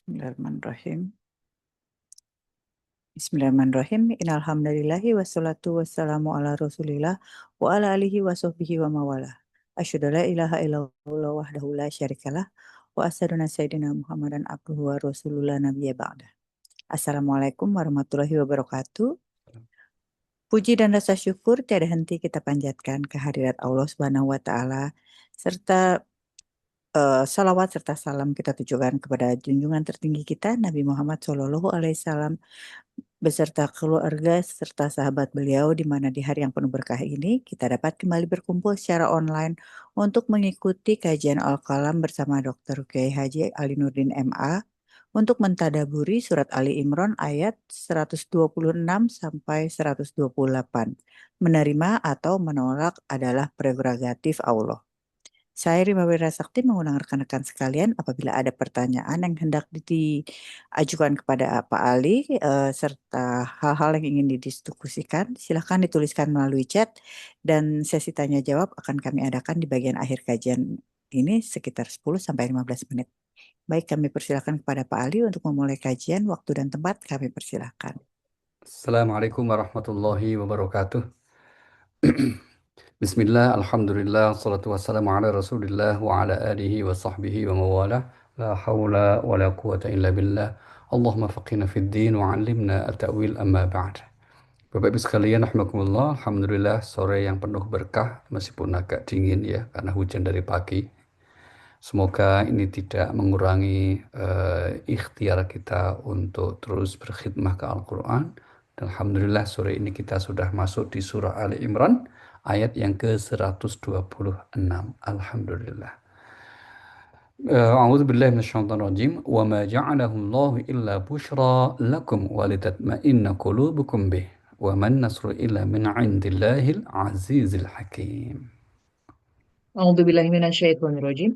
Bismillahirrahmanirrahim. Bismillahirrahmanirrahim. Innalhamdulillahi wassalatu wassalamu ala rasulillah wa ala alihi wa sahbihi wa mawalah. Asyhadu an la ilaha illallah wahdahu la syarikalah wa asyhadu anna sayyidina Muhammadan abduhu wa rasulullah nabiyya ba'da. Assalamualaikum warahmatullahi wabarakatuh. Puji dan rasa syukur tiada henti kita panjatkan kehadirat Allah Subhanahu wa taala serta salawat serta salam kita tujukan kepada junjungan tertinggi kita Nabi Muhammad Shallallahu alaihi wasallam beserta keluarga serta sahabat beliau di mana di hari yang penuh berkah ini kita dapat kembali berkumpul secara online untuk mengikuti kajian Al-Qalam bersama Dr. Kiai Haji Ali Nurdin MA untuk mentadaburi surat Ali Imran ayat 126 sampai 128. Menerima atau menolak adalah prerogatif Allah. Saya Rima Wira Sakti mengundang rekan-rekan sekalian apabila ada pertanyaan yang hendak diajukan kepada Pak Ali serta hal-hal yang ingin didiskusikan, silakan dituliskan melalui chat dan sesi tanya jawab akan kami adakan di bagian akhir kajian ini sekitar 10 sampai 15 menit. Baik, kami persilakan kepada Pak Ali untuk memulai kajian. Waktu dan tempat kami persilakan. Assalamualaikum warahmatullahi wabarakatuh. Bismillah, alhamdulillah, salatu wassalamu ala rasulillah wa ala alihi wa sahbihi wa mawalah. La hawla wa la quwata illa billah. Allahumma faqina fid din wa alimna at-ta'wil amma ba'd. Bapak Ibu sekalian, rahmatullah, alhamdulillah sore yang penuh berkah meskipun agak dingin ya karena hujan dari pagi. Semoga ini tidak mengurangi ikhtiar kita untuk terus berkhidmah ke Al-Quran. Dan Alhamdulillah sore ini kita sudah masuk di surah Ali Imran ayat yang ke-126. Alhamdulillah. A'udzu billahi minasyaitonir rajim. Wa ma ja'alahu Allah illa busyra lakum wa litatma'inna qulubukum bih. Wa man nasru illa min 'indillahil 'azizil hakim. A'udzubillahiminasyaitonirrajim.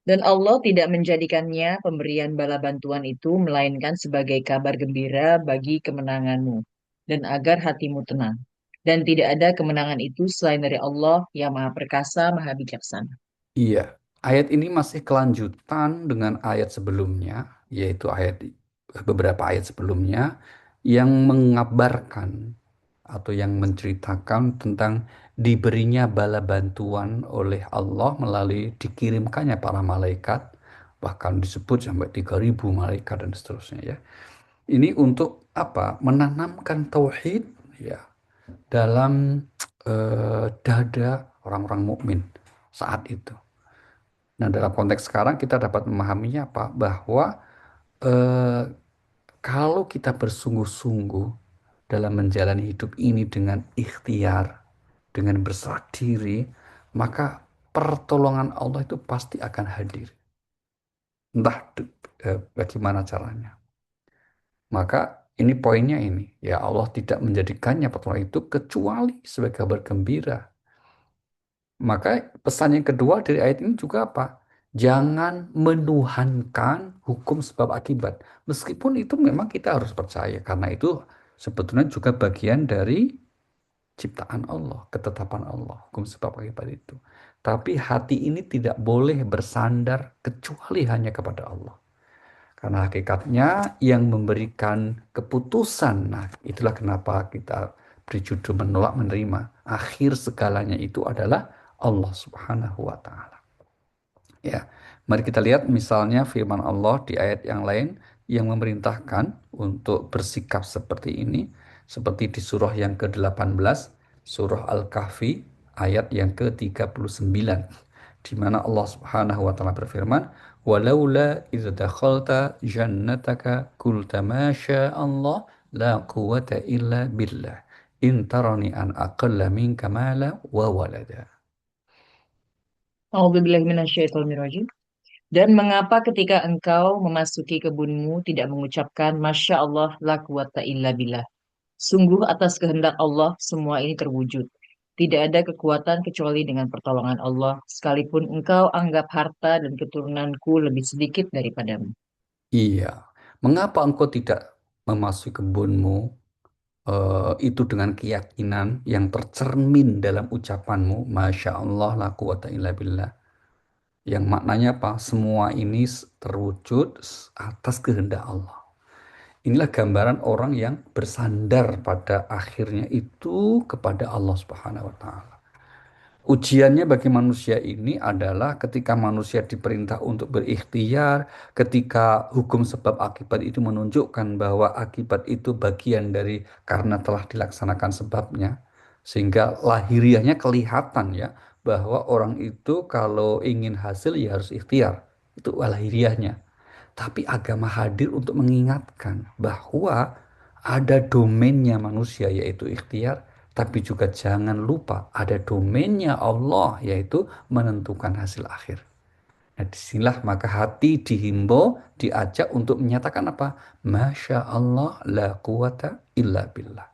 Dan Allah tidak menjadikannya pemberian bala bantuan itu melainkan sebagai kabar gembira bagi kemenanganmu dan agar hatimu tenang. Dan tidak ada kemenangan itu selain dari Allah yang Maha Perkasa, Maha Bijaksana. Iya, ayat ini masih kelanjutan dengan ayat sebelumnya, yaitu beberapa ayat sebelumnya yang mengabarkan atau yang menceritakan tentang diberinya bala bantuan oleh Allah melalui dikirimkannya para malaikat, bahkan disebut sampai 3.000 malaikat dan seterusnya ya. Ini untuk apa? Menanamkan tauhid ya dalam dada orang-orang mukmin saat itu. Nah, dalam konteks sekarang kita dapat memahaminya apa? Bahwa eh, kalau kita bersungguh-sungguh dalam menjalani hidup ini dengan ikhtiar, dengan berserah diri, maka pertolongan Allah itu pasti akan hadir. Entah bagaimana caranya. Maka ini poinnya ini. Ya Allah tidak menjadikannya pertolongan itu kecuali sebagai kabar gembira. Maka pesan yang kedua dari ayat ini juga apa? Jangan menuhankan hukum sebab akibat. Meskipun itu memang kita harus percaya. Karena itu sebetulnya juga bagian dari ciptaan Allah, ketetapan Allah, hukum sebab akibat itu. Tapi hati ini tidak boleh bersandar kecuali hanya kepada Allah. Karena hakikatnya yang memberikan keputusan, nah itulah kenapa kita beri judul menolak menerima. Akhir segalanya itu adalah Allah Subhanahu wa Ta'ala. Ya, mari kita lihat misalnya firman Allah di ayat yang lain yang memerintahkan untuk bersikap seperti ini, seperti di surah yang ke-18, surah Al-Kahfi, ayat yang ke-39, di mana Allah Subhanahu wa taala berfirman, "Walaula idz dakhalta jannataka qulta ma Allah la quwwata illa billah. In tarani an aqalla minka mala wa walada." A'udzubillahiminasyaitonirrajim. Dan mengapa ketika engkau memasuki kebunmu tidak mengucapkan Masya Allah la quwata illa billah. Sungguh atas kehendak Allah semua ini terwujud. Tidak ada kekuatan kecuali dengan pertolongan Allah, sekalipun engkau anggap harta dan keturunanku lebih sedikit daripadamu. Iya, mengapa engkau tidak memasuki kebunmu itu dengan keyakinan yang tercermin dalam ucapanmu, Masya Allah la quwata illa billah. Yang maknanya apa? Semua ini terwujud atas kehendak Allah. Inilah gambaran orang yang bersandar pada akhirnya itu kepada Allah Subhanahu wa taala. Ujiannya bagi manusia ini adalah ketika manusia diperintah untuk berikhtiar, ketika hukum sebab akibat itu menunjukkan bahwa akibat itu bagian dari karena telah dilaksanakan sebabnya, sehingga lahiriahnya kelihatan ya bahwa orang itu kalau ingin hasil ya harus ikhtiar. Itu lahiriahnya. Tapi agama hadir untuk mengingatkan bahwa ada domainnya manusia yaitu ikhtiar, tapi juga jangan lupa ada domainnya Allah yaitu menentukan hasil akhir. Nah, disinilah maka hati dihimbau, diajak untuk menyatakan apa? Masya Allah la quwata illa billah.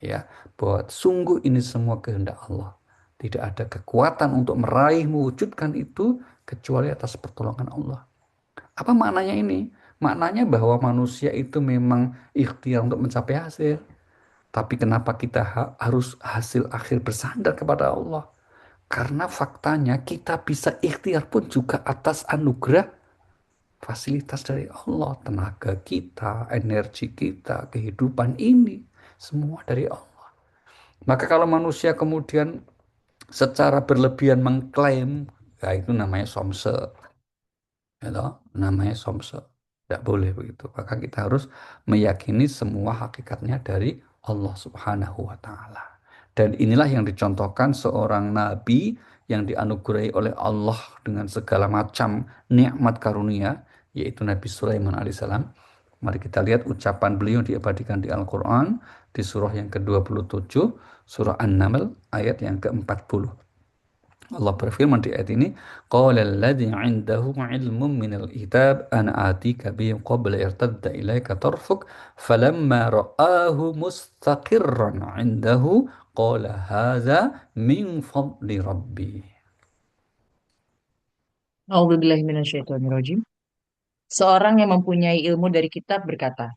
Ya, bahwa sungguh ini semua kehendak Allah. Tidak ada kekuatan untuk meraih, mewujudkan itu kecuali atas pertolongan Allah. Apa maknanya ini? Maknanya bahwa manusia itu memang ikhtiar untuk mencapai hasil. Tapi kenapa kita harus hasil akhir bersandar kepada Allah? Karena faktanya kita bisa ikhtiar pun juga atas anugerah fasilitas dari Allah. Tenaga kita, energi kita, kehidupan ini. Semua dari Allah. Maka kalau manusia kemudian secara berlebihan mengklaim, ya itu namanya somse. Ya toh, namanya somse. Tidak boleh begitu. Maka kita harus meyakini semua hakikatnya dari Allah Subhanahu wa Ta'ala. Dan inilah yang dicontohkan seorang nabi yang dianugerahi oleh Allah dengan segala macam nikmat karunia, yaitu Nabi Sulaiman alaihissalam. Mari kita lihat ucapan beliau diabadikan di Al-Quran di surah yang ke-27, surah An-Naml ayat yang ke-40. Allah berfirman di ayat ini, qala alladzi 'indahu 'ilmun minal kitab ana atika bihi qabla yartadda ilaika tarfuk falamma ra'ahu mustaqirran 'indahu qala hadza min fadli rabbi. A'udzubillahi minasyaitonirrajim. Seorang yang mempunyai ilmu dari kitab berkata,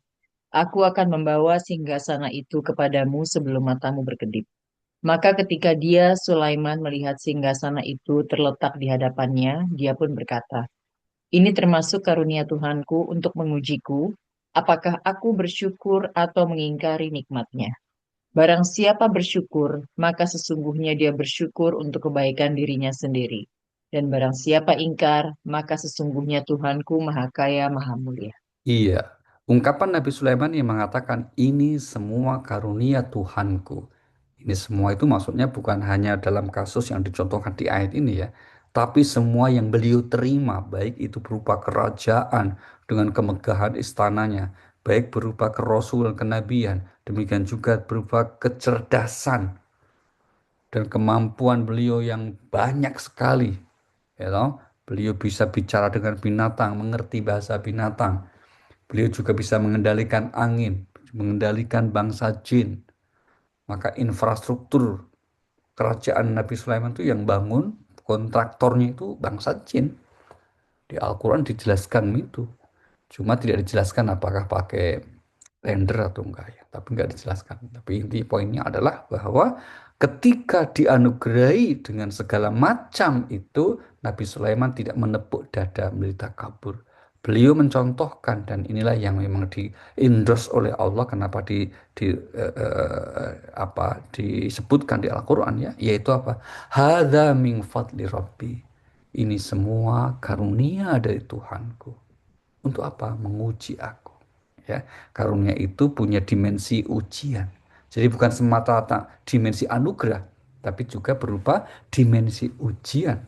Aku akan membawa singgasana itu kepadamu sebelum matamu berkedip. Maka ketika dia, Sulaiman, melihat singgasana itu terletak di hadapannya, dia pun berkata, Ini termasuk karunia Tuhanku untuk mengujiku, apakah aku bersyukur atau mengingkari nikmatnya. Barang siapa bersyukur, maka sesungguhnya dia bersyukur untuk kebaikan dirinya sendiri. Dan barang siapa ingkar, maka sesungguhnya Tuhanku Maha Kaya, Maha Mulia. Iya, ungkapan Nabi Sulaiman yang mengatakan ini semua karunia Tuhanku. Ini semua itu maksudnya bukan hanya dalam kasus yang dicontohkan di ayat ini ya, tapi semua yang beliau terima, baik itu berupa kerajaan dengan kemegahan istananya, baik berupa kerasulan kenabian, demikian juga berupa kecerdasan dan kemampuan beliau yang banyak sekali. Ya toh. Beliau bisa bicara dengan binatang, mengerti bahasa binatang. Beliau juga bisa mengendalikan angin, mengendalikan bangsa jin. Maka infrastruktur kerajaan Nabi Sulaiman itu yang bangun kontraktornya itu bangsa jin. Di Al-Quran dijelaskan itu. Cuma tidak dijelaskan apakah pakai render atau enggak ya. Tapi enggak dijelaskan. Tapi inti poinnya adalah bahwa ketika dianugerahi dengan segala macam itu, Nabi Sulaiman tidak menepuk dada menderita kabur. Beliau mencontohkan dan inilah yang memang diendorse oleh Allah kenapa disebutkan di Al-Qur'an ya, yaitu apa? Hadza min fadli rabbi. Ini semua karunia dari Tuhanku. Untuk apa? Menguji aku. Ya, karunia itu punya dimensi ujian. Jadi bukan semata-mata dimensi anugerah, tapi juga berupa dimensi ujian.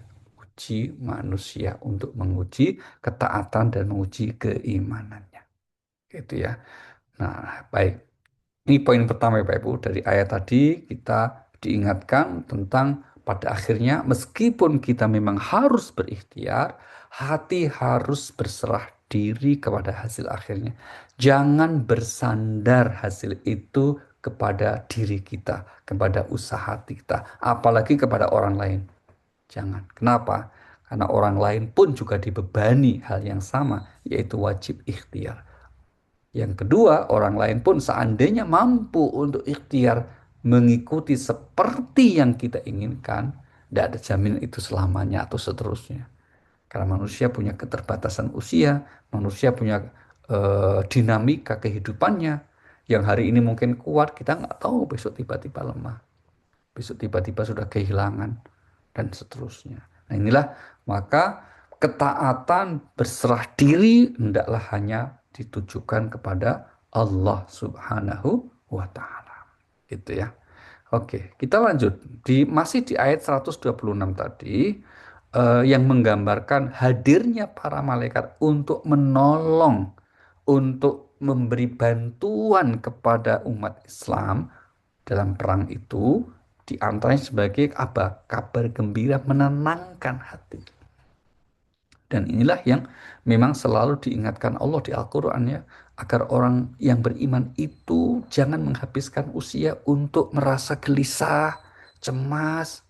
Uji manusia untuk menguji ketaatan dan menguji keimanannya. Gitu ya. Nah, baik. Ini poin pertama ya Pak Ibu. Dari ayat tadi kita diingatkan tentang pada akhirnya meskipun kita memang harus berikhtiar, hati harus berserah diri kepada hasil akhirnya. Jangan bersandar hasil itu kepada diri kita, kepada usaha kita, apalagi kepada orang lain. Jangan. Kenapa? Karena orang lain pun juga dibebani hal yang sama, yaitu wajib ikhtiar. Yang kedua, orang lain pun seandainya mampu untuk ikhtiar mengikuti seperti yang kita inginkan, tidak ada jaminan itu selamanya atau seterusnya. Karena manusia punya keterbatasan usia, manusia punya dinamika kehidupannya. Yang hari ini mungkin kuat, kita nggak tahu besok tiba-tiba lemah. Besok tiba-tiba sudah kehilangan dan seterusnya. Nah inilah maka ketaatan berserah diri hendaklah hanya ditujukan kepada Allah Subhanahu wa taala. Gitu ya. Oke, kita lanjut. Masih di ayat 126 tadi yang menggambarkan hadirnya para malaikat untuk menolong, untuk memberi bantuan kepada umat Islam dalam perang itu, di antaranya sebagai apa? Kabar gembira menenangkan hati. Dan inilah yang memang selalu diingatkan Allah di Al-Quran ya, agar orang yang beriman itu jangan menghabiskan usia untuk merasa gelisah, cemas.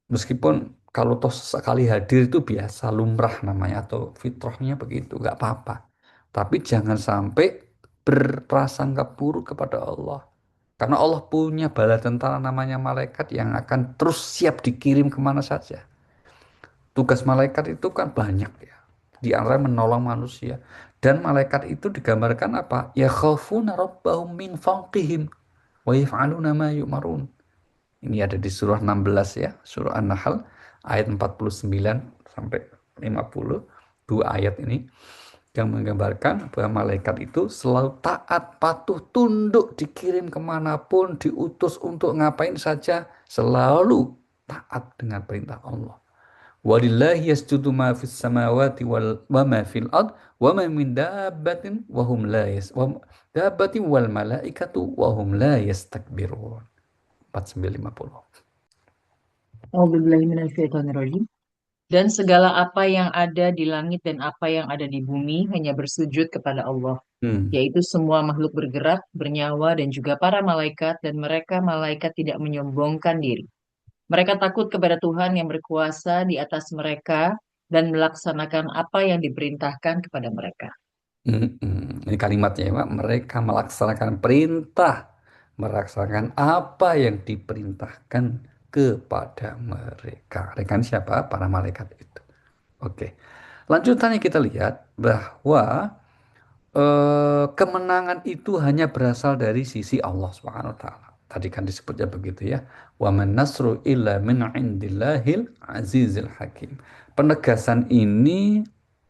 Meskipun kalau toh sekali hadir itu biasa, lumrah namanya, atau fitrahnya begitu, nggak apa-apa. Tapi jangan sampai berprasangka buruk kepada Allah. Karena Allah punya bala tentara namanya malaikat yang akan terus siap dikirim kemana saja. Tugas malaikat itu kan banyak ya. Di antara menolong manusia. Dan malaikat itu digambarkan apa? Ya khafuna rabbahum min fawqihim wa yaf'aluna ma yu'marun. Ini ada di surah 16 ya, surah An-Nahl ayat 49 sampai 50. Dua ayat ini yang menggambarkan bahwa malaikat itu selalu taat, patuh, tunduk, dikirim kemanapun, diutus untuk ngapain saja, selalu taat dengan perintah Allah. Walillahi yasjudu ma fis samawati wa ma fil ard wa ma min dabbatin wa hum la dabbatin wal malaikatu wa hum la yastakbirun. 4950. A'udzubillahiminasyaitonirrajim. Dan segala apa yang ada di langit dan apa yang ada di bumi hanya bersujud kepada Allah, Hmm. yaitu semua makhluk bergerak, bernyawa, dan juga para malaikat, dan mereka malaikat tidak menyombongkan diri. Mereka takut kepada Tuhan yang berkuasa di atas mereka dan melaksanakan apa yang diperintahkan kepada mereka. Ini kalimatnya ya, Pak. Mereka melaksanakan perintah, melaksanakan apa yang diperintahkan kepada mereka. Mereka ini siapa? Para malaikat itu. Oke. Lanjutannya kita lihat bahwa kemenangan itu hanya berasal dari sisi Allah Subhanahu wa taala. Tadi kan disebutnya begitu ya. Wa man nasru illa min indillahil azizil hakim. Penegasan ini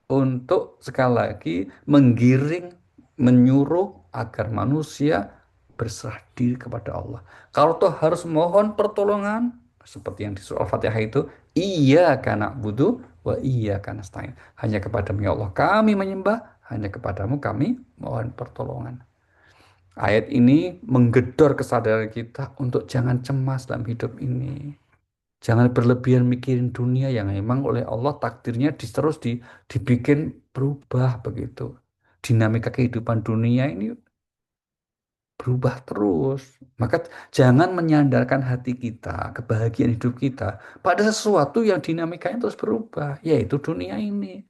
untuk sekali lagi menggiring, menyuruh agar manusia berserah diri kepada Allah. Kalau toh harus mohon pertolongan, seperti yang di surah Al-Fatihah itu, iyyaka na'budu wa iyyaka nasta'in. Hanya kepadamu ya Allah kami menyembah, hanya kepadamu kami mohon pertolongan. Ayat ini menggedor kesadaran kita untuk jangan cemas dalam hidup ini. Jangan berlebihan mikirin dunia yang memang oleh Allah takdirnya dibikin berubah begitu. Dinamika kehidupan dunia ini berubah terus. Maka jangan menyandarkan hati kita, kebahagiaan hidup kita pada sesuatu yang dinamikanya terus berubah, yaitu dunia ini.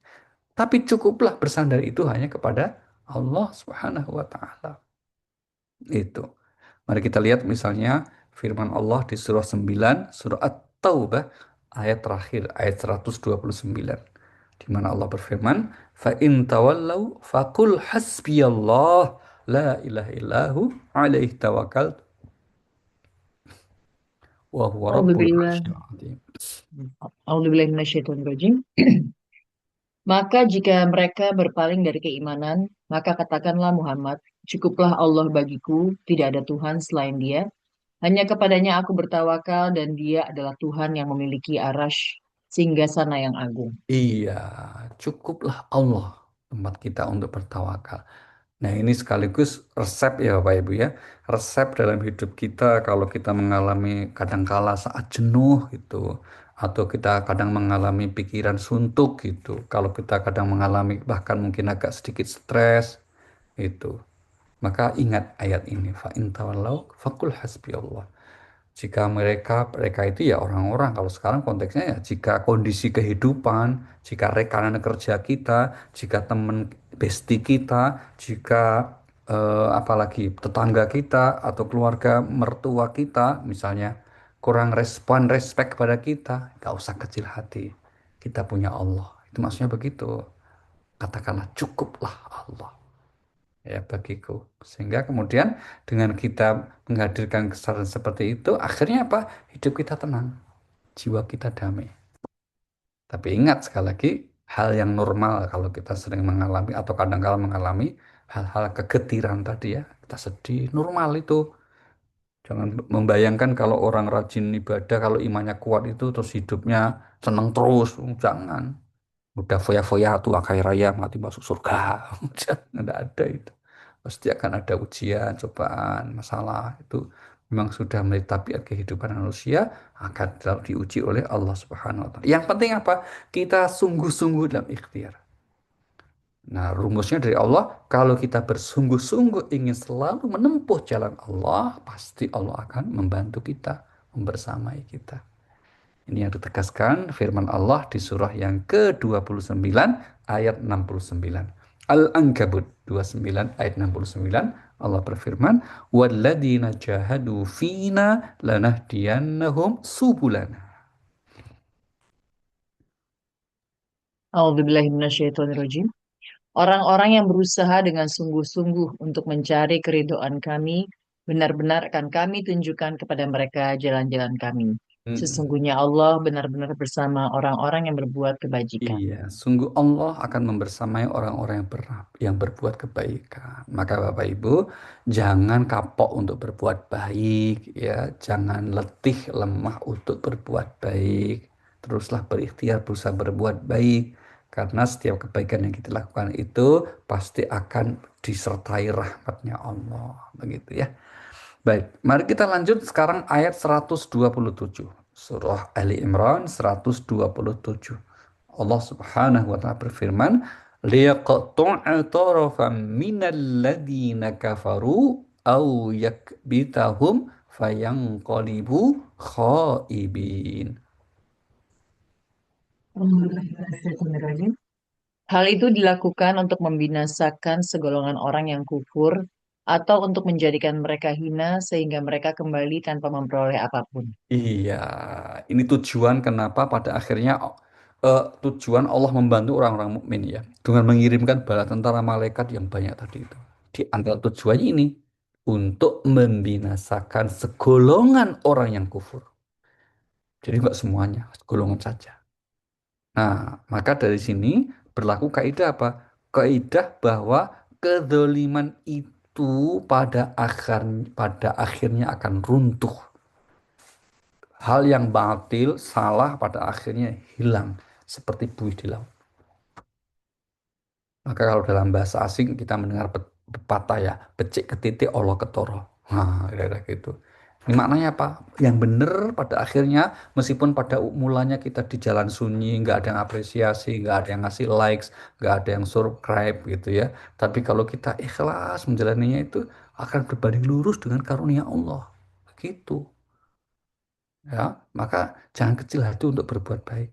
Tapi cukuplah bersandar itu hanya kepada Allah Subhanahu wa taala. Itu. Mari kita lihat misalnya firman Allah di surah 9, surah At-Taubah, ayat terakhir, ayat 129. Di mana Allah berfirman, "Fa in tawallau faqul hasbiyallah la ilaha illahu alaihi tawakkal wa huwa rabbul A'udzubillah. arsyil azim." A'udzubillahiminasyaitonirrajim. Maka jika mereka berpaling dari keimanan, maka katakanlah Muhammad, cukuplah Allah bagiku, tidak ada Tuhan selain Dia. Hanya kepadanya aku bertawakal dan Dia adalah Tuhan yang memiliki arash sehingga sana yang agung. Iya, cukuplah Allah tempat kita untuk bertawakal. Nah, ini sekaligus resep ya Bapak Ibu ya. Resep dalam hidup kita kalau kita mengalami kadangkala saat jenuh gitu. Atau kita kadang mengalami pikiran suntuk gitu. Kalau kita kadang mengalami bahkan mungkin agak sedikit stres itu. Maka ingat ayat ini. Fa in tawallau faqul hasbiyallah. Jika mereka itu ya orang-orang, kalau sekarang konteksnya ya jika kondisi kehidupan, jika rekan kerja kita, jika teman bestie kita, jika apalagi tetangga kita atau keluarga mertua kita misalnya kurang respect kepada kita, nggak usah kecil hati. kita punya Allah. Itu maksudnya begitu. Katakanlah cukuplah Allah ya bagiku. Sehingga kemudian dengan kita menghadirkan kesadaran seperti itu, akhirnya apa? Hidup kita tenang, jiwa kita damai. Tapi ingat sekali lagi, hal yang normal kalau kita sering mengalami atau kadang-kala mengalami hal-hal kegetiran tadi ya, kita sedih, normal itu. Jangan membayangkan kalau orang rajin ibadah, kalau imannya kuat itu terus hidupnya senang terus. Jangan. Udah foya-foya tuh kaya raya mati masuk surga. Jangan, nggak ada itu. Pasti akan ada ujian, cobaan, masalah. Itu memang sudah menjadi tabiat kehidupan manusia akan selalu diuji oleh Allah Subhanahu wa taala. Yang penting apa? Kita sungguh-sungguh dalam ikhtiar. Nah, rumusnya dari Allah, kalau kita bersungguh-sungguh ingin selalu menempuh jalan Allah, pasti Allah akan membantu kita, membersamai kita. Ini yang ditegaskan firman Allah di surah yang ke-29 ayat 69. Al-Ankabut 29 ayat 69. Allah berfirman, "Walladzina jahadu fina lanahdiyannahum subulana." A'udzubillahiminasyaitonirrajim. Orang-orang yang berusaha dengan sungguh-sungguh untuk mencari keridhaan kami, benar-benar akan kami tunjukkan kepada mereka jalan-jalan kami. Mm-mm. Sesungguhnya Allah benar-benar bersama orang-orang yang berbuat kebajikan. Iya, sungguh Allah akan membersamai orang-orang yang berbuat kebaikan. Maka Bapak Ibu, jangan kapok untuk berbuat baik, ya, jangan letih lemah untuk berbuat baik. Teruslah berikhtiar berusaha berbuat baik, karena setiap kebaikan yang kita lakukan itu pasti akan disertai rahmatnya Allah, begitu ya. Baik, mari kita lanjut sekarang ayat 127. Surah Ali Imran 127. Allah Subhanahu wa taala berfirman, "Liyaqta'a tarafan minal ladzina kafaru aw yakbitahum fayanqalibu khaibin." Hal itu dilakukan untuk membinasakan segolongan orang yang kufur atau untuk menjadikan mereka hina sehingga mereka kembali tanpa memperoleh apapun. Iya, ini tujuan kenapa pada akhirnya tujuan Allah membantu orang-orang mukmin ya dengan mengirimkan bala tentara malaikat yang banyak tadi itu. Di antara tujuannya ini untuk membinasakan segolongan orang yang kufur. Jadi nggak semuanya, segolongan saja. Nah, maka dari sini berlaku kaidah apa? Kaidah bahwa kezoliman itu pada akhirnya akan runtuh. Hal yang batil, salah pada akhirnya hilang seperti buih di laut. Maka kalau dalam bahasa asing kita mendengar pepatah ya, becik ketitik Allah ketoro. Nah, kira-kira gitu. Ini maknanya apa? Yang benar pada akhirnya, meskipun pada mulanya kita di jalan sunyi, nggak ada yang apresiasi, nggak ada yang ngasih likes, nggak ada yang subscribe gitu ya. Tapi kalau kita ikhlas menjalaninya itu akan berbanding lurus dengan karunia Allah. Begitu. Ya, maka jangan kecil hati untuk berbuat baik.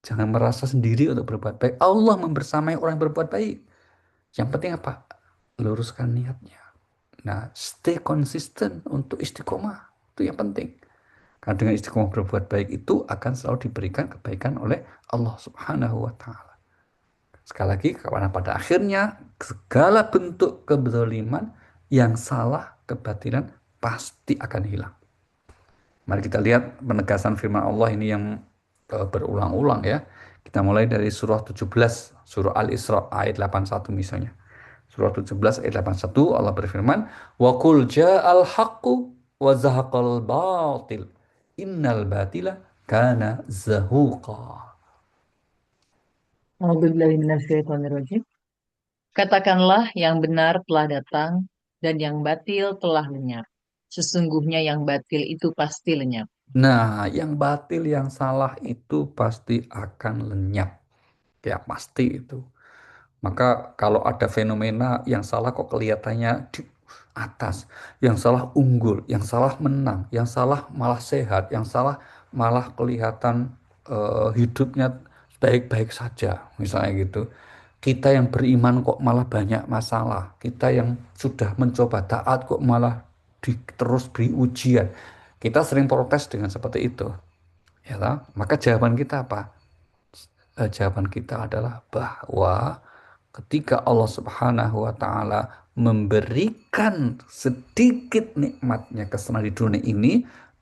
Jangan merasa sendiri untuk berbuat baik. Allah membersamai orang yang berbuat baik. Yang penting apa? Luruskan niatnya. Nah, stay konsisten untuk istiqomah. Itu yang penting. Karena dengan istiqomah berbuat baik itu akan selalu diberikan kebaikan oleh Allah Subhanahu wa taala. Sekali lagi, karena pada akhirnya segala bentuk kezaliman yang salah, kebatilan pasti akan hilang. Mari kita lihat penegasan firman Allah ini yang berulang-ulang ya. Kita mulai dari surah 17, surah Al-Isra ayat 81 misalnya. Surah 17 ayat 81 Allah berfirman, "Wa qul ja'al haqqu wa zahaqal batil. Innal batila kana zahuqa." A'udzubillahiminasyaitonirrajim. Katakanlah yang benar telah datang dan yang batil telah lenyap. Sesungguhnya yang batil itu pasti lenyap. Nah, yang batil, yang salah itu pasti akan lenyap. Ya, pasti itu. Maka kalau ada fenomena yang salah kok kelihatannya di atas, yang salah unggul, yang salah menang, yang salah malah sehat, yang salah malah kelihatan hidupnya baik-baik saja, misalnya gitu. Kita yang beriman kok malah banyak masalah. Kita yang sudah mencoba taat kok malah terus beri ujian. Kita sering protes dengan seperti itu. Ya, toh? Maka jawaban kita apa? jawaban kita adalah bahwa ketika Allah Subhanahu wa taala memberikan sedikit nikmatnya kesenangan di dunia ini,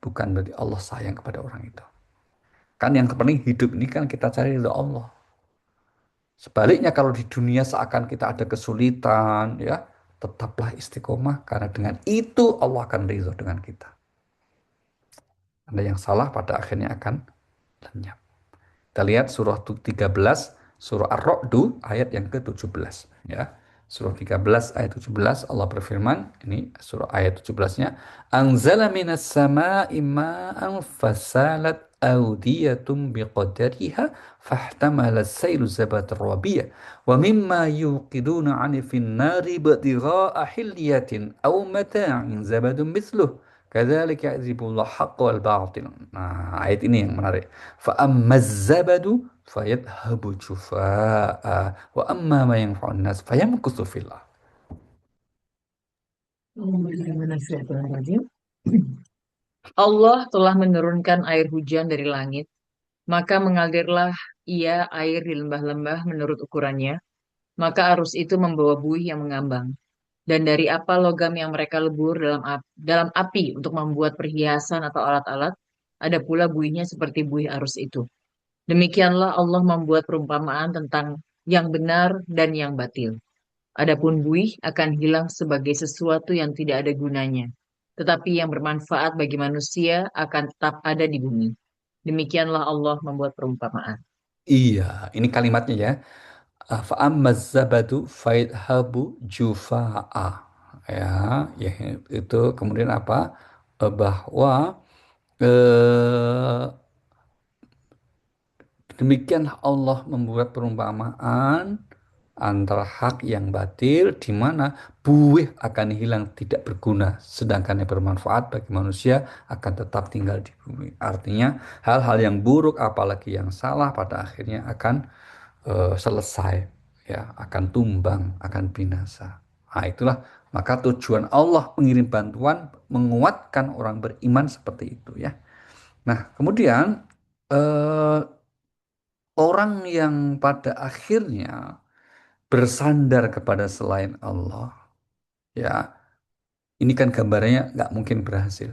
bukan berarti Allah sayang kepada orang itu. Kan yang penting hidup ini kan kita cari ridho Allah. Sebaliknya kalau di dunia seakan kita ada kesulitan, ya, tetaplah istiqomah karena dengan itu Allah akan ridho dengan kita. Ada yang salah pada akhirnya akan lenyap. Kita lihat surah 13, surah Ar-Ra'du ayat yang ke-17 ya. Surah 13 ayat 17 Allah berfirman, ini surah ayat 17-nya, anzala minas sama'i ma'an fasalat awdiyatum biqadariha fahtamala as-sailu zabatar rabiyah wa mimma yuqiduna 'ani fin nari batigha'a hilyatin aw mata'in zabadun mithluh kadzalika ya'dzibullahu haqq wal batil. Nah, ayat ini yang menarik. Fa ammaz zabadu fayadhabu jufaa'a wa amma ma yanfa'un nas fayamkusu fil ardh. Allah telah menurunkan air hujan dari langit, maka mengalirlah ia air di lembah-lembah menurut ukurannya, maka arus itu membawa buih yang mengambang. Dan dari apa logam yang mereka lebur dalam api untuk membuat perhiasan atau alat-alat, ada pula buihnya seperti buih arus itu. Demikianlah Allah membuat perumpamaan tentang yang benar dan yang batil. Adapun buih akan hilang sebagai sesuatu yang tidak ada gunanya, tetapi yang bermanfaat bagi manusia akan tetap ada di bumi. Demikianlah Allah membuat perumpamaan. Iya, ini kalimatnya ya. Fa ammaz zabadu fayadhabu jufaa'a. Ya, ya itu kemudian apa? Bahwa eh, demikianlah Allah membuat perumpamaan antara hak yang batil di mana buih akan hilang tidak berguna sedangkan yang bermanfaat bagi manusia akan tetap tinggal di bumi. Artinya hal-hal yang buruk apalagi yang salah pada akhirnya akan selesai ya, akan tumbang, akan binasa. Nah, itulah maka tujuan Allah mengirim bantuan menguatkan orang beriman seperti itu ya. Nah, kemudian eh, orang yang pada akhirnya bersandar kepada selain Allah, ya, ini kan gambarnya nggak mungkin berhasil.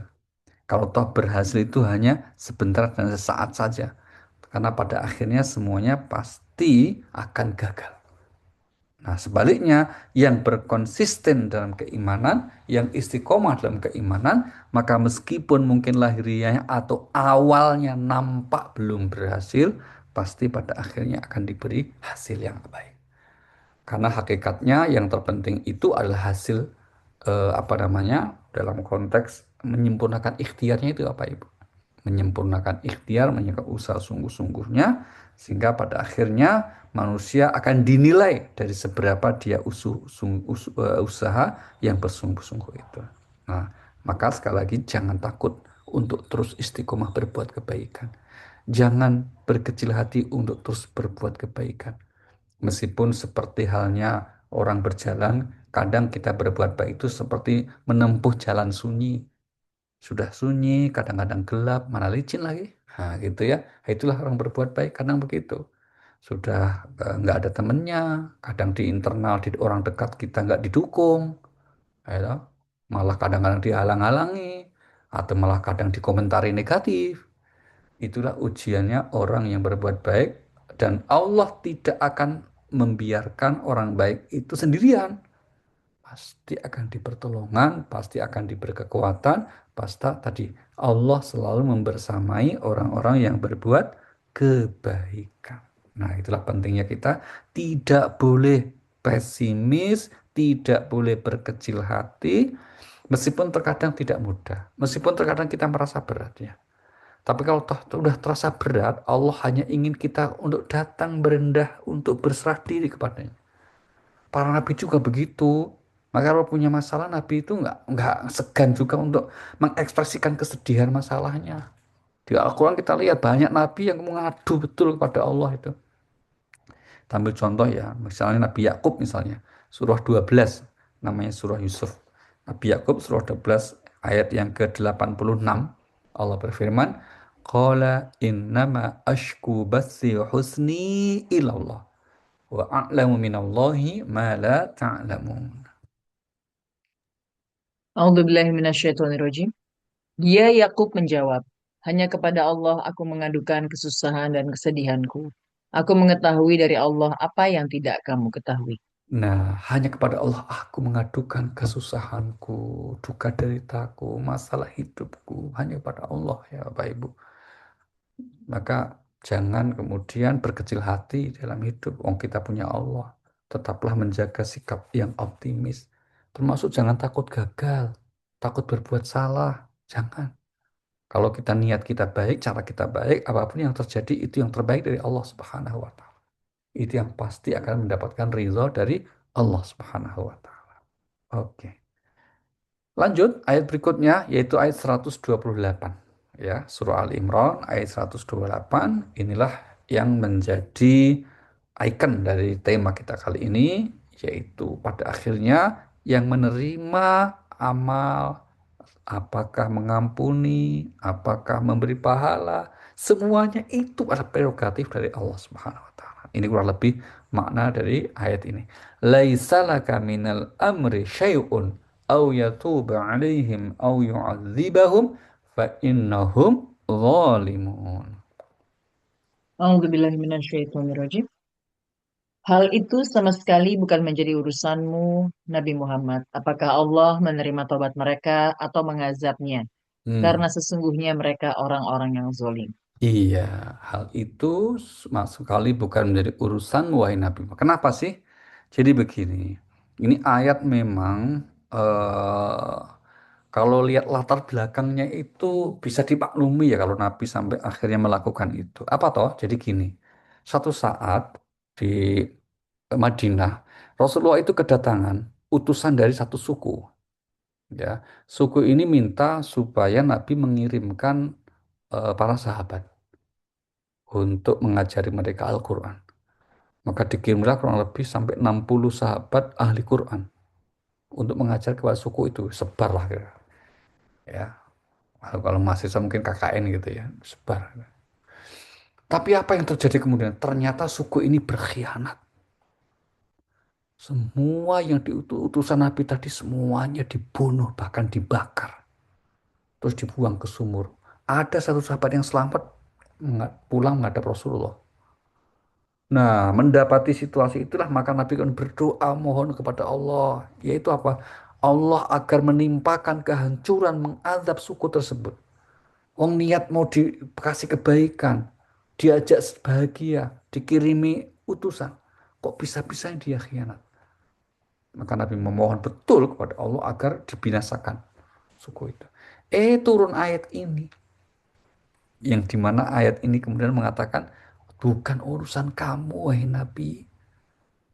Kalau toh berhasil itu hanya sebentar dan sesaat saja. Karena pada akhirnya semuanya pasti akan gagal. Nah, sebaliknya, yang berkonsisten dalam keimanan, yang istiqomah dalam keimanan, maka meskipun mungkin lahiriahnya atau awalnya nampak belum berhasil, pasti pada akhirnya akan diberi hasil yang baik. Karena hakikatnya yang terpenting itu adalah hasil apa namanya dalam konteks menyempurnakan ikhtiarnya itu apa Ibu? Menyempurnakan ikhtiar, menyempurnakan usaha sungguh-sungguhnya sehingga pada akhirnya manusia akan dinilai dari seberapa dia usaha yang bersungguh-sungguh itu. Nah, maka sekali lagi jangan takut untuk terus istiqomah berbuat kebaikan. Jangan berkecil hati untuk terus berbuat kebaikan. Meskipun seperti halnya orang berjalan, kadang kita berbuat baik itu seperti menempuh jalan sunyi. Sudah sunyi, kadang-kadang gelap, mana licin lagi. Nah, gitu ya. Itulah orang berbuat baik, kadang begitu. Sudah nggak ada temennya, kadang di internal, di orang dekat kita nggak didukung. Ya, malah kadang-kadang dihalang-halangi, atau malah kadang dikomentari negatif. Itulah ujiannya orang yang berbuat baik dan Allah tidak akan membiarkan orang baik itu sendirian. Pasti akan dipertolongan, pasti akan diberi kekuatan, pasti tadi Allah selalu membersamai orang-orang yang berbuat kebaikan. Nah, itulah pentingnya kita tidak boleh pesimis, tidak boleh berkecil hati, meskipun terkadang tidak mudah, meskipun terkadang kita merasa berat ya. Tapi kalau toh sudah terasa berat, Allah hanya ingin kita untuk datang berendah, untuk berserah diri kepadanya. Para nabi juga begitu. Maka kalau punya masalah, nabi itu nggak segan juga untuk mengekspresikan kesedihan masalahnya. Di Al-Quran kita lihat banyak nabi yang mengadu betul kepada Allah itu. Kita ambil contoh ya, misalnya Nabi Yakub misalnya, surah 12, namanya surah Yusuf. Nabi Yakub surah 12 ayat yang ke-86, Allah berfirman, Qala innama ashku bathi husni ilallah wa a'lamu minallahi ma la ta'lamun. A'udzubillahi minasyaitonirrajim. Dia Yakub menjawab, hanya kepada Allah aku mengadukan kesusahan dan kesedihanku. Aku mengetahui dari Allah apa yang tidak kamu ketahui. Nah, hanya kepada Allah aku mengadukan kesusahanku, duka deritaku, masalah hidupku. Hanya kepada Allah ya Bapak Ibu. Maka jangan kemudian berkecil hati dalam hidup. Oh, kita punya Allah. Tetaplah menjaga sikap yang optimis. Termasuk jangan takut gagal, takut berbuat salah. Jangan. Kalau kita niat kita baik, cara kita baik, apapun yang terjadi itu yang terbaik dari Allah Subhanahu wa taala. Itu yang pasti akan mendapatkan ridho dari Allah Subhanahu wa taala. Oke. Lanjut ayat berikutnya yaitu ayat 128 ya, surah Al Imran ayat 128 inilah yang menjadi ikon dari tema kita kali ini, yaitu pada akhirnya yang menerima amal, apakah mengampuni, apakah memberi pahala, semuanya itu adalah prerogatif dari Allah Subhanahu wa taala. Ini kurang lebih makna dari ayat ini. Laisa laka minal amri syai'un aw yatuba 'alaihim aw yu'adzibahum fa innahum zalimun. A'udzubillahi minasyaitonirrajim. Hal itu sama sekali bukan menjadi urusanmu, Nabi Muhammad. Apakah Allah menerima tobat mereka atau mengazabnya? Hmm. Karena sesungguhnya mereka orang-orang yang zolim. Iya, hal itu sekali bukan menjadi urusan wahai Nabi. Kenapa sih? Jadi begini, ini ayat memang eh, kalau lihat latar belakangnya itu bisa dimaklumi ya kalau Nabi sampai akhirnya melakukan itu. Apa toh? Jadi gini, satu saat di Madinah, Rasulullah itu kedatangan utusan dari satu suku. Ya, suku ini minta supaya Nabi mengirimkan para sahabat untuk mengajari mereka Al-Quran. Maka dikirimlah kurang lebih sampai 60 sahabat ahli Quran untuk mengajar kepada suku itu. Sebarlah kira. Ya, kalau mahasiswa mungkin KKN gitu ya, sebar. Tapi apa yang terjadi kemudian? Ternyata suku ini berkhianat. Semua yang diutus utusan Nabi tadi semuanya dibunuh, bahkan dibakar. Terus dibuang ke sumur. Ada satu sahabat yang selamat pulang menghadap Rasulullah. Nah, mendapati situasi itulah maka Nabi kan berdoa mohon kepada Allah, yaitu apa? Allah agar menimpakan kehancuran, mengazab suku tersebut. Wong niat mau dikasih kebaikan, diajak bahagia, dikirimi utusan, kok bisa-bisa dia khianat? Maka Nabi memohon betul kepada Allah agar dibinasakan suku itu. Turun ayat ini, yang dimana ayat ini kemudian mengatakan, bukan urusan kamu, wahai Nabi.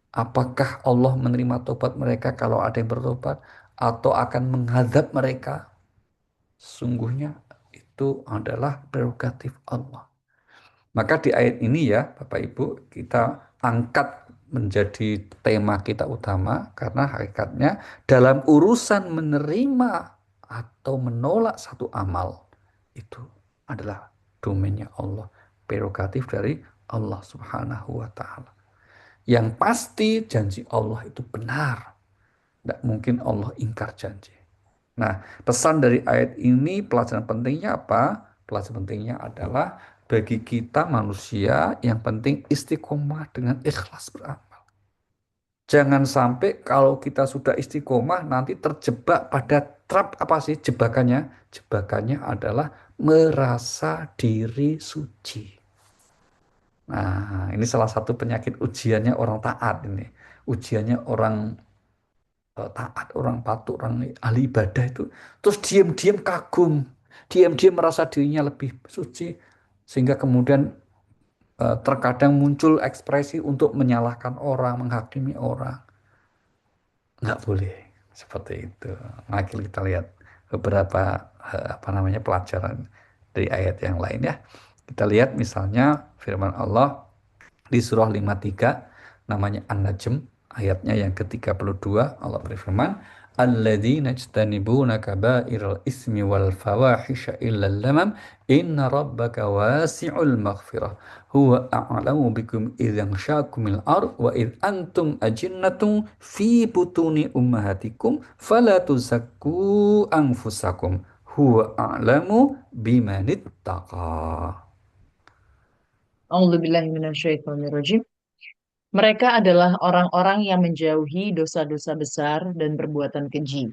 Apakah Allah menerima tobat mereka kalau ada yang bertobat atau akan menghadap mereka? Sungguhnya itu adalah prerogatif Allah. Maka di ayat ini ya Bapak Ibu kita angkat menjadi tema kita utama karena hakikatnya dalam urusan menerima atau menolak satu amal itu adalah domainnya Allah, prerogatif dari Allah Subhanahu wa taala. Yang pasti janji Allah itu benar. Tidak mungkin Allah ingkar janji. Nah, pesan dari ayat ini, pelajaran pentingnya apa? Pelajaran pentingnya adalah bagi kita manusia yang penting istiqomah dengan ikhlas beramal. Jangan sampai kalau kita sudah istiqomah nanti terjebak pada trap apa sih jebakannya? Jebakannya adalah merasa diri suci. Nah, ini salah satu penyakit ujiannya orang taat ini. Ujiannya orang taat, orang patuh, orang ahli ibadah itu. Terus diam-diam kagum, diam-diam merasa dirinya lebih suci. Sehingga kemudian terkadang muncul ekspresi untuk menyalahkan orang, menghakimi orang. Nggak boleh seperti itu. Mari kita lihat beberapa apa namanya pelajaran dari ayat yang lain ya. Kita lihat misalnya firman Allah di surah 53 namanya An-Najm ayatnya yang ke-32 Allah berfirman alladzina ijtanibuna kabairal ismi wal fawahisha illa lamam inna rabbaka wasi'ul maghfirah huwa a'lamu bikum idh yaghshakumul ard wa idh antum ajinnatun fi butuni ummahatikum fala tuzakku anfusakum huwa a'lamu bimanittaqa. A'udzubillahi minasyaitonirrajim. Mereka adalah orang-orang yang menjauhi dosa-dosa besar dan perbuatan keji.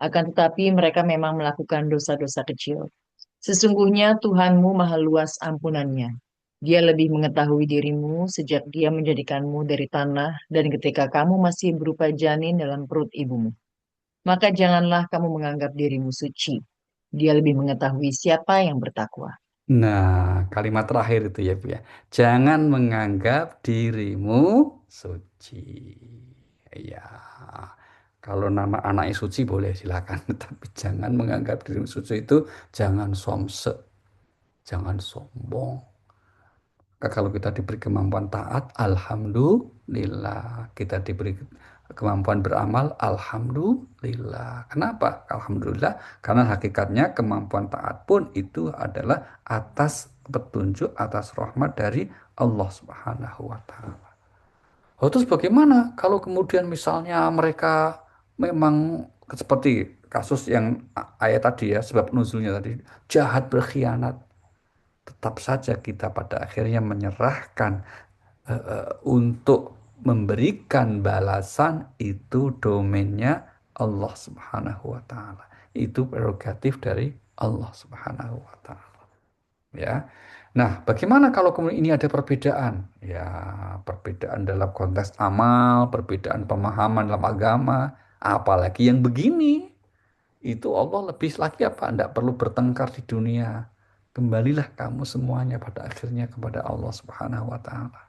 Akan tetapi mereka memang melakukan dosa-dosa kecil. Sesungguhnya Tuhanmu maha luas ampunannya. Dia lebih mengetahui dirimu sejak dia menjadikanmu dari tanah dan ketika kamu masih berupa janin dalam perut ibumu. Maka janganlah kamu menganggap dirimu suci. Dia lebih mengetahui siapa yang bertakwa. Nah, kalimat terakhir itu ya Bu ya. Jangan menganggap dirimu suci. Ya, kalau nama anaknya suci boleh silakan, tapi jangan menganggap dirimu suci itu jangan somse, jangan sombong. Maka kalau kita diberi kemampuan taat, alhamdulillah. Kita diberi kemampuan beramal, alhamdulillah. Kenapa? Alhamdulillah, karena hakikatnya kemampuan taat pun itu adalah atas petunjuk, atas rahmat dari Allah Subhanahu wa Ta'ala. Oh, terus bagaimana kalau kemudian misalnya mereka memang seperti kasus yang ayat tadi ya, sebab nuzulnya tadi, jahat berkhianat, tetap saja kita pada akhirnya menyerahkan untuk memberikan balasan itu domainnya Allah Subhanahu wa taala. Itu prerogatif dari Allah Subhanahu wa taala. Ya. Nah, bagaimana kalau kemudian ini ada perbedaan? Ya, perbedaan dalam konteks amal, perbedaan pemahaman dalam agama, apalagi yang begini. Itu Allah lebih lagi apa? Tidak perlu bertengkar di dunia. Kembalilah kamu semuanya pada akhirnya kepada Allah Subhanahu wa taala.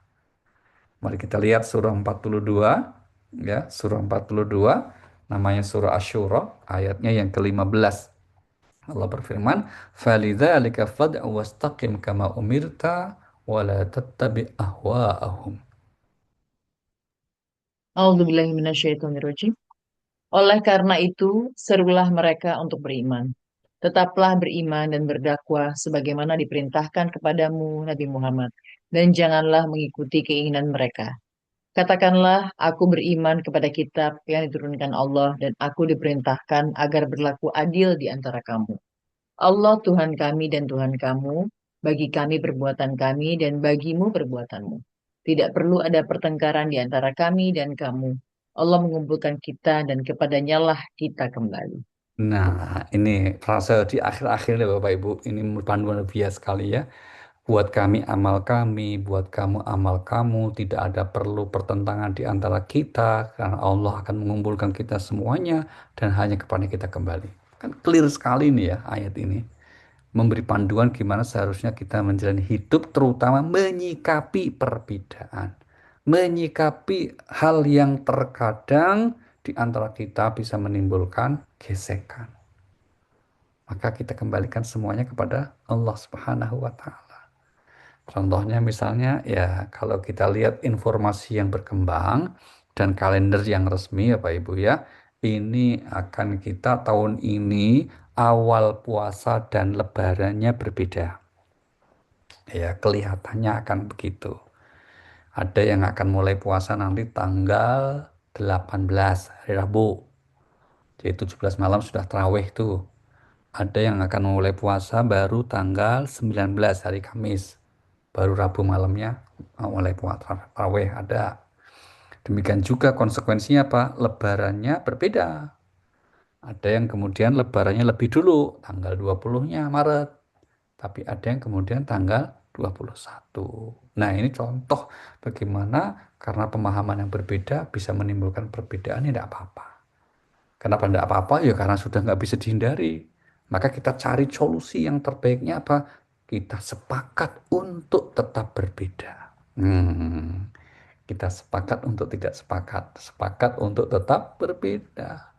Mari kita lihat surah 42 ya, surah 42 namanya surah Asy-Syura ayatnya yang ke-15. Allah berfirman, "Falidzalika fad'u wastaqim kama umirta wa la tattabi' ahwa'ahum." A'udzubillahi minasyaitonirrajim. Oleh karena itu, serulah mereka untuk beriman. Tetaplah beriman dan berdakwah sebagaimana diperintahkan kepadamu, Nabi Muhammad, dan janganlah mengikuti keinginan mereka. Katakanlah, aku beriman kepada kitab yang diturunkan Allah dan aku diperintahkan agar berlaku adil di antara kamu. Allah Tuhan kami dan Tuhan kamu, bagi kami perbuatan kami dan bagimu perbuatanmu. Tidak perlu ada pertengkaran di antara kami dan kamu. Allah mengumpulkan kita dan kepadanya lah kita kembali. Nah, ini frase di akhir-akhir ya Bapak Ibu, ini panduan luar biasa sekali ya. Buat kami amal kami, buat kamu amal kamu, tidak ada perlu pertentangan di antara kita, karena Allah akan mengumpulkan kita semuanya dan hanya kepada kita kembali. Kan clear sekali nih ya ayat ini. Memberi panduan gimana seharusnya kita menjalani hidup, terutama menyikapi perbedaan. Menyikapi hal yang terkadang di antara kita bisa menimbulkan gesekan. Maka kita kembalikan semuanya kepada Allah Subhanahu wa Ta'ala. Contohnya misalnya ya kalau kita lihat informasi yang berkembang dan kalender yang resmi ya Pak Ibu ya, ini akan kita tahun ini awal puasa dan lebarannya berbeda. Ya, kelihatannya akan begitu. Ada yang akan mulai puasa nanti tanggal 18 hari Rabu. Jadi 17 malam sudah tarawih tuh. Ada yang akan mulai puasa baru tanggal 19 hari Kamis. Baru Rabu malamnya mulai puasa tarawih ada. Demikian juga konsekuensinya apa? Lebarannya berbeda. Ada yang kemudian lebarannya lebih dulu, tanggal 20-nya Maret. Tapi ada yang kemudian tanggal 21. Nah, ini contoh bagaimana karena pemahaman yang berbeda bisa menimbulkan perbedaan, ini tidak apa-apa. Kenapa tidak apa-apa? Ya karena sudah nggak bisa dihindari. Maka kita cari solusi yang terbaiknya apa? Kita sepakat untuk tetap berbeda. Kita sepakat untuk tidak sepakat. Sepakat untuk tetap berbeda.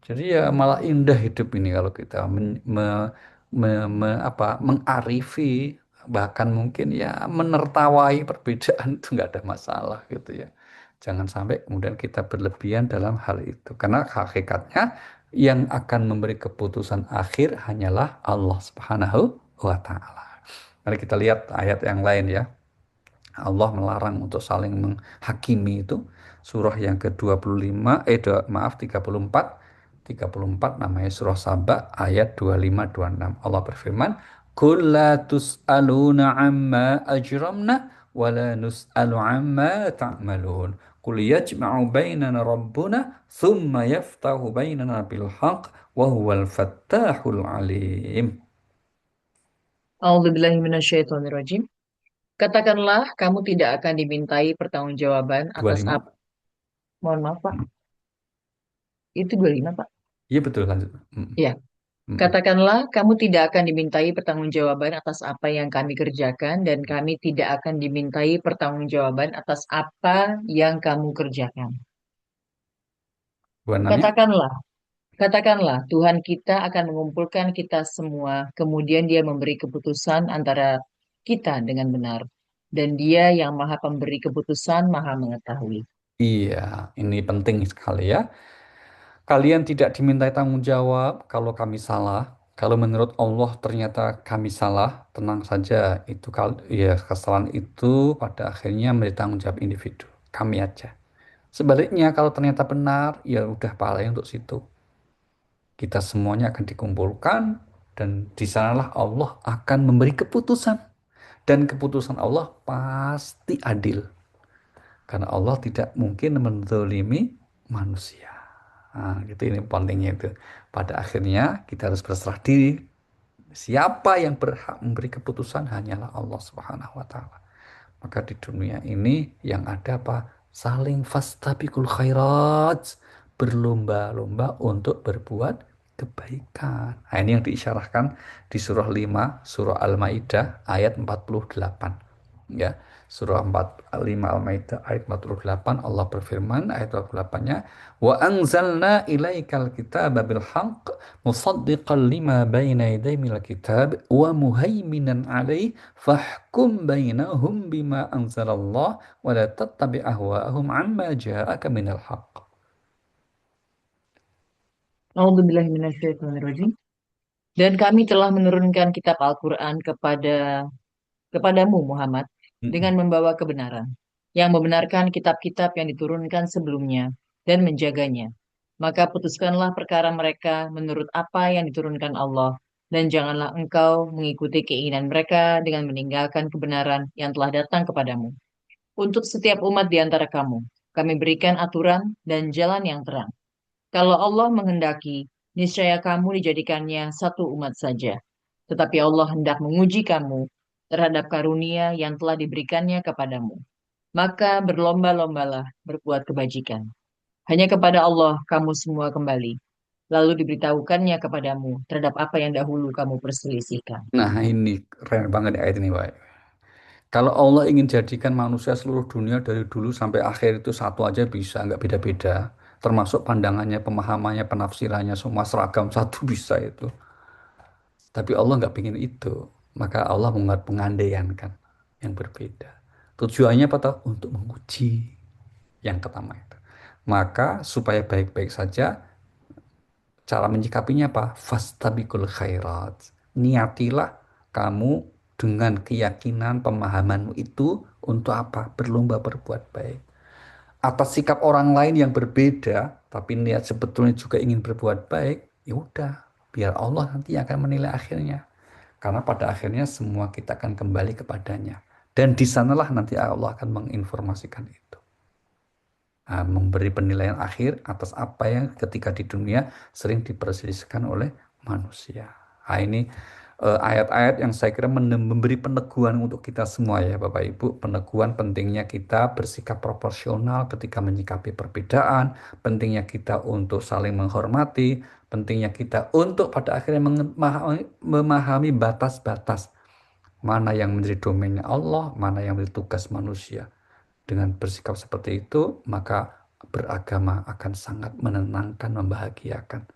Jadi ya malah indah hidup ini kalau kita mengarifi bahkan mungkin ya menertawai perbedaan itu nggak ada masalah gitu ya. Jangan sampai kemudian kita berlebihan dalam hal itu. Karena hakikatnya yang akan memberi keputusan akhir hanyalah Allah Subhanahu wa Ta'ala. Mari kita lihat ayat yang lain ya. Allah melarang untuk saling menghakimi itu. Surah yang ke-25, maaf 34 namanya surah Saba ayat 25-26. Allah berfirman, "Qul la tus'aluna amma ajramna wa la nus'alu amma ta'malun. Qul yajma'u bainana rabbuna thumma yaftahu bainana bil haqq wa huwal fattahul alim." A'udzubillahi minasyaitonirrajim. Katakanlah, kamu tidak akan dimintai pertanggungjawaban atas 25. apa. Mohon maaf, Pak. Itu 25, Pak. Iya betul lanjut. Mm, Ya. mm, mm. Katakanlah, kamu tidak akan dimintai pertanggungjawaban atas apa yang kami kerjakan, dan kami tidak akan dimintai pertanggungjawaban atas apa yang kamu kerjakan. Bu Anam ya? Katakanlah, katakanlah, Tuhan kita akan mengumpulkan kita semua, kemudian Dia memberi keputusan antara kita dengan benar. Dan Dia yang Maha Pemberi keputusan, Maha Mengetahui. Iya, ini penting sekali ya. Kalian tidak dimintai tanggung jawab kalau kami salah. Kalau menurut Allah ternyata kami salah, tenang saja. Itu ya kesalahan itu pada akhirnya menjadi tanggung jawab individu. Kami aja. Sebaliknya kalau ternyata benar, ya udah pahalanya untuk situ. Kita semuanya akan dikumpulkan dan di sanalah Allah akan memberi keputusan. Dan keputusan Allah pasti adil. Karena Allah tidak mungkin menzalimi manusia. Nah, gitu ini pentingnya itu. Pada akhirnya kita harus berserah diri. Siapa yang berhak memberi keputusan hanyalah Allah Subhanahu wa taala. Maka di dunia ini yang ada apa? Saling fastabiqul khairat, berlomba-lomba untuk berbuat kebaikan. Nah, ini yang diisyarahkan di surah 5, surah Al-Maidah ayat 48. Ya, surah 45 Al-Maidah ayat 48 Allah berfirman ayat 48-nya, "Wa anzalna ilaikal kitaba bil haqq musaddiqan lima baina yaday minal kitab wa muhaiminan 'alaihi fahkum bainahum bima anzalallah wa la tattabi' ahwa'ahum 'amma ja'aka minal haqq." A'udzubillahi minasyaitonirrajim. Dan kami telah menurunkan kitab Al-Quran kepadamu, Muhammad, dengan Mm-mm. membawa kebenaran, yang membenarkan kitab-kitab yang diturunkan sebelumnya dan menjaganya. Maka putuskanlah perkara mereka menurut apa yang diturunkan Allah, dan janganlah engkau mengikuti keinginan mereka dengan meninggalkan kebenaran yang telah datang kepadamu. Untuk setiap umat di antara kamu, kami berikan aturan dan jalan yang terang. Kalau Allah menghendaki, niscaya kamu dijadikannya satu umat saja. Tetapi Allah hendak menguji kamu terhadap karunia yang telah diberikannya kepadamu. Maka berlomba-lombalah berbuat kebajikan. Hanya kepada Allah kamu semua kembali. Lalu diberitahukannya kepadamu terhadap apa yang dahulu kamu perselisihkan. Nah, ini keren banget ayat ini, Pak. Kalau Allah ingin jadikan manusia seluruh dunia dari dulu sampai akhir itu satu aja bisa, nggak beda-beda. Termasuk pandangannya, pemahamannya, penafsirannya, semua seragam satu bisa itu. Tapi Allah nggak ingin itu. Maka Allah membuat pengandaian kan yang berbeda. Tujuannya apa tahu? Untuk menguji yang pertama itu. Maka supaya baik-baik saja, cara menyikapinya apa? Fastabiqul khairat. Niatilah kamu dengan keyakinan pemahamanmu itu untuk apa? Berlomba berbuat baik. Atas sikap orang lain yang berbeda, tapi niat sebetulnya juga ingin berbuat baik, ya udah, biar Allah nanti akan menilai akhirnya. Karena pada akhirnya semua kita akan kembali kepadanya. Dan di sanalah nanti Allah akan menginformasikan itu. Memberi penilaian akhir atas apa yang ketika di dunia sering diperselisihkan oleh manusia. Ini ayat-ayat yang saya kira memberi peneguhan untuk kita semua ya Bapak Ibu. Peneguhan pentingnya kita bersikap proporsional ketika menyikapi perbedaan, pentingnya kita untuk saling menghormati, pentingnya kita untuk pada akhirnya memahami batas-batas mana yang menjadi domainnya Allah, mana yang menjadi tugas manusia. Dengan bersikap seperti itu, maka beragama akan sangat menenangkan, membahagiakan.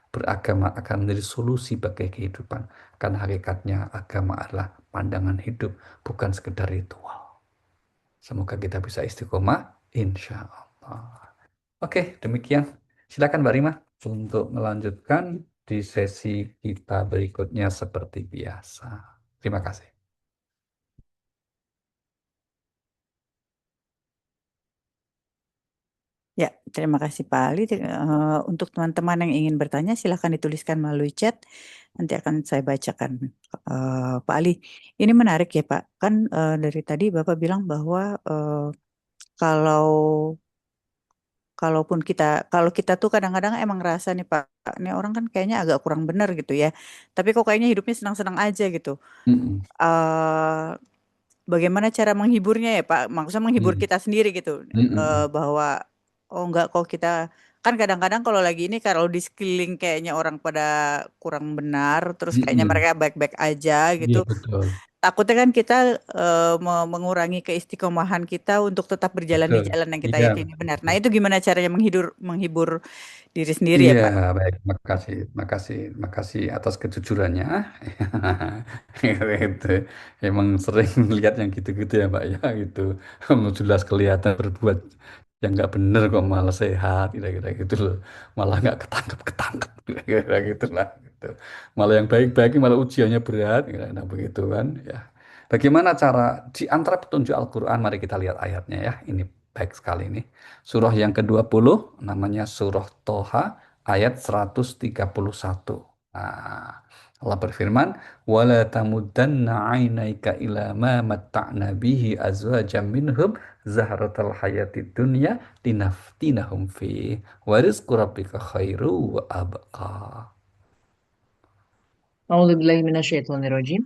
Beragama akan menjadi solusi bagi kehidupan. Karena hakikatnya agama adalah pandangan hidup, bukan sekedar ritual. Semoga kita bisa istiqomah. Insya Allah. Oke, demikian. Silakan Mbak Rima untuk melanjutkan di sesi kita berikutnya seperti biasa. Terima kasih. Ya, terima kasih Pak Ali. Untuk teman-teman yang ingin bertanya, silakan dituliskan melalui chat. Nanti akan saya bacakan. Pak Ali, ini menarik ya Pak. Kan dari tadi Bapak bilang bahwa kalau kalau kita tuh kadang-kadang emang ngerasa nih Pak, ini orang kan kayaknya agak kurang benar gitu ya. Tapi kok kayaknya hidupnya senang-senang aja gitu. Mm-mm. eh Bagaimana cara menghiburnya ya Pak? Maksudnya menghibur Mm. kita sendiri gitu. Mm-mm. Bahwa oh enggak kok kita kan kadang-kadang kalau lagi ini kalau di sekeliling kayaknya orang pada kurang benar, terus kayaknya Mm-mm. mereka baik-baik aja gitu. Iya betul, Takutnya kan kita mengurangi keistiqomahan kita untuk tetap berjalan di betul. jalan yang kita Iya, yakini benar. Nah, itu gimana caranya menghibur diri sendiri ya iya, Pak? baik. Makasih, makasih, makasih atas kejujurannya. Itu emang sering lihat yang gitu-gitu ya, Mbak ya, gitu. Jelas kelihatan berbuat yang nggak bener kok malah sehat, kira-kira gitu loh. Malah nggak ketangkep-ketangkep, kira-kira gitu lah. Gitu. Malah yang baik-baik malah ujiannya berat, kira-kira begitu kan. Ya. Bagaimana cara di antara petunjuk Al-Quran? Mari kita lihat ayatnya ya. Ini baik sekali nih. Surah yang ke-20 namanya Surah Toha ayat 131. Nah, Allah berfirman, "Wala tamuddanna 'ainaika ila ma matta'na bihi azwajan minhum zahratal hayatid dunya linaftinahum fi wa rizqu rabbika khairu wa abqa." A'udzubillahiminasyaitonirrajim.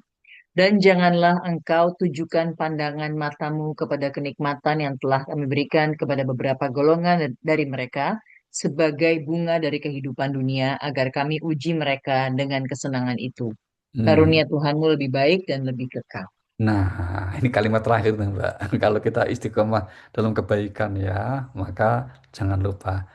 Dan janganlah engkau tujukan pandangan matamu kepada kenikmatan yang telah kami berikan kepada beberapa golongan dari mereka sebagai bunga dari kehidupan dunia agar kami uji mereka dengan kesenangan itu. Hmm. Karunia Tuhanmu lebih baik dan lebih kekal. Nah, ini kalimat terakhir nih, Mbak. Kalau kita istiqomah dalam kebaikan ya, maka jangan lupa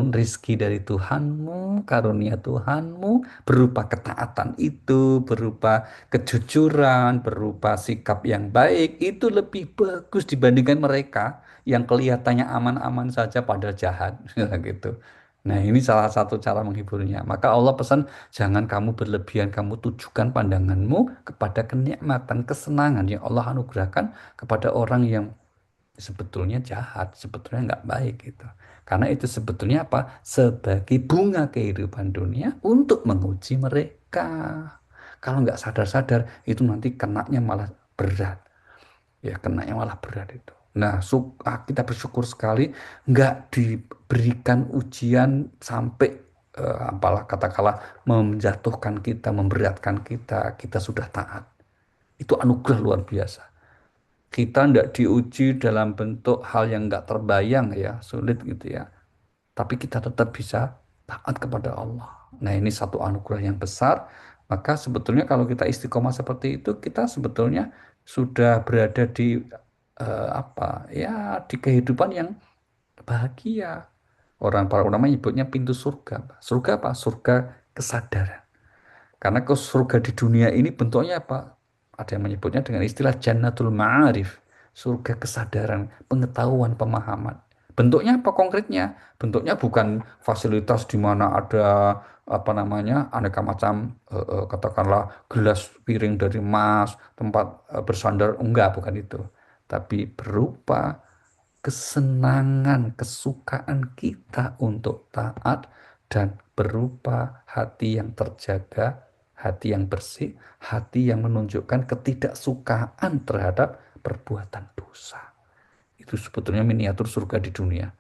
rizki dari Tuhanmu, karunia Tuhanmu berupa ketaatan itu, berupa kejujuran, berupa sikap yang baik, itu lebih bagus dibandingkan mereka yang kelihatannya aman-aman saja padahal jahat, gitu. Nah, ini salah satu cara menghiburnya. Maka Allah pesan, jangan kamu berlebihan, kamu tujukan pandanganmu kepada kenikmatan, kesenangan yang Allah anugerahkan kepada orang yang sebetulnya jahat, sebetulnya nggak baik gitu. Karena itu sebetulnya apa? Sebagai bunga kehidupan dunia untuk menguji mereka. Kalau nggak sadar-sadar, itu nanti kenaknya malah berat. Ya kenaknya malah berat itu. Nah, kita bersyukur sekali nggak diberikan ujian sampai apalah katakanlah menjatuhkan kita, memberatkan kita, kita sudah taat. Itu anugerah luar biasa. Kita nggak diuji dalam bentuk hal yang nggak terbayang ya, sulit gitu ya. Tapi kita tetap bisa taat kepada Allah. Nah, ini satu anugerah yang besar. Maka sebetulnya kalau kita istiqomah seperti itu, kita sebetulnya sudah berada di apa ya di kehidupan yang bahagia. Orang para ulama nyebutnya pintu surga. Surga apa? Surga kesadaran. Karena ke surga di dunia ini bentuknya apa? Ada yang menyebutnya dengan istilah Jannatul Ma'arif, surga kesadaran, pengetahuan, pemahaman. Bentuknya apa konkretnya? Bentuknya bukan fasilitas di mana ada apa namanya aneka macam katakanlah gelas piring dari emas, tempat bersandar, enggak, bukan itu. Tapi berupa kesenangan, kesukaan kita untuk taat dan berupa hati yang terjaga, hati yang bersih, hati yang menunjukkan ketidaksukaan terhadap perbuatan dosa. Itu sebetulnya miniatur surga di dunia.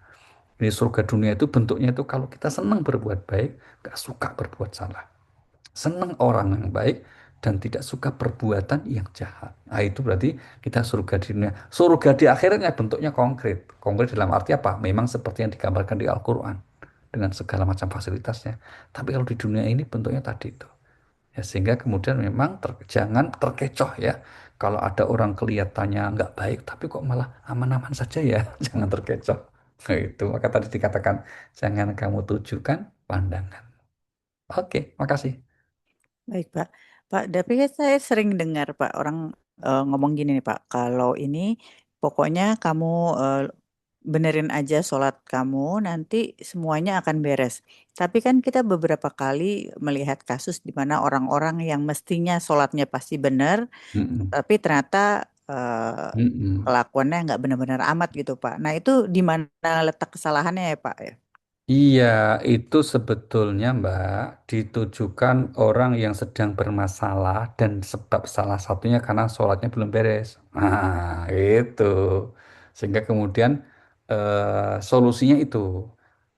Ini surga dunia itu bentuknya itu kalau kita senang berbuat baik, gak suka berbuat salah. Senang orang yang baik dan tidak suka perbuatan yang jahat. Nah, itu berarti kita surga di dunia. Surga di akhirnya bentuknya konkret. Konkret dalam arti apa? Memang seperti yang digambarkan di Al-Quran. Dengan segala macam fasilitasnya. Tapi kalau di dunia ini bentuknya tadi itu. Ya, sehingga kemudian memang jangan terkecoh ya. Kalau ada orang kelihatannya nggak baik, tapi kok malah aman-aman saja ya. Jangan terkecoh. Nah, itu. Maka tadi dikatakan, jangan kamu tujukan pandangan. Oke, makasih. Baik, Pak. Pak, tapi kan saya sering dengar Pak orang ngomong gini nih Pak, kalau ini pokoknya kamu benerin aja sholat kamu, nanti semuanya akan beres. Tapi kan kita beberapa kali melihat kasus di mana orang-orang yang mestinya sholatnya pasti benar, Mm-mm. tapi ternyata Mm-mm. kelakuannya nggak benar-benar amat gitu, Pak. Nah, itu di mana letak kesalahannya ya, Pak? Ya? Iya, itu sebetulnya Mbak ditujukan orang yang sedang bermasalah dan sebab salah satunya karena sholatnya belum beres. Nah, itu. Sehingga kemudian solusinya itu.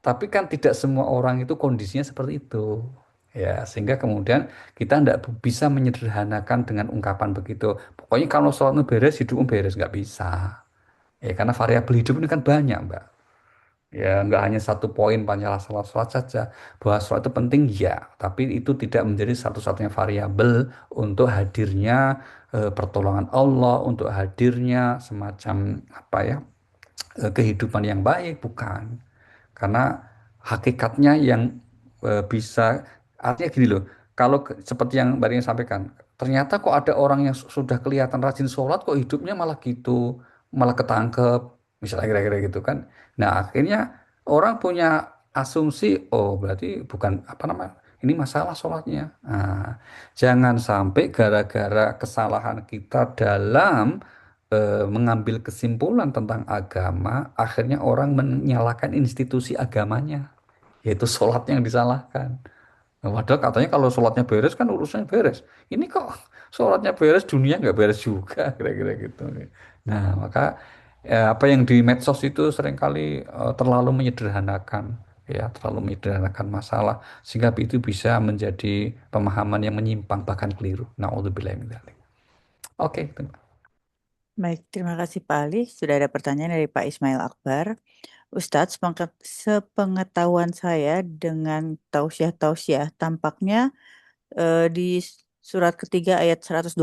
Tapi kan tidak semua orang itu kondisinya seperti itu. Ya, sehingga kemudian kita tidak bisa menyederhanakan dengan ungkapan begitu. Pokoknya kalau sholatnya beres, hidupmu beres. Nggak bisa. Ya, karena variabel hidup ini kan banyak, Mbak. Ya, nggak hanya satu poin masalah sholat saja. Bahwa sholat itu penting, ya. Tapi itu tidak menjadi satu-satunya variabel untuk hadirnya pertolongan Allah, untuk hadirnya semacam apa ya, kehidupan yang baik, bukan. Karena hakikatnya yang bisa, artinya gini loh, kalau seperti yang Mbak Rina sampaikan, ternyata kok ada orang yang sudah kelihatan rajin sholat, kok hidupnya malah gitu, malah ketangkep, misalnya kira-kira gitu kan. Nah, akhirnya orang punya asumsi, oh berarti bukan apa namanya, ini masalah sholatnya. Nah, jangan sampai gara-gara kesalahan kita dalam mengambil kesimpulan tentang agama, akhirnya orang menyalahkan institusi agamanya, yaitu sholatnya yang disalahkan. Nah, padahal katanya kalau sholatnya beres kan urusannya beres. Ini kok sholatnya beres, dunia nggak beres juga, kira-kira gitu. Nah, maka apa yang di medsos itu seringkali terlalu menyederhanakan, ya, terlalu menyederhanakan masalah, sehingga itu bisa menjadi pemahaman yang menyimpang bahkan keliru. Nauzubillah min dzalik. Oke, itu. Baik, terima kasih Pak Ali. Sudah ada pertanyaan dari Pak Ismail Akbar. Ustadz, sepengetahuan saya dengan tausiah-tausiah, tampaknya di surat ketiga ayat 128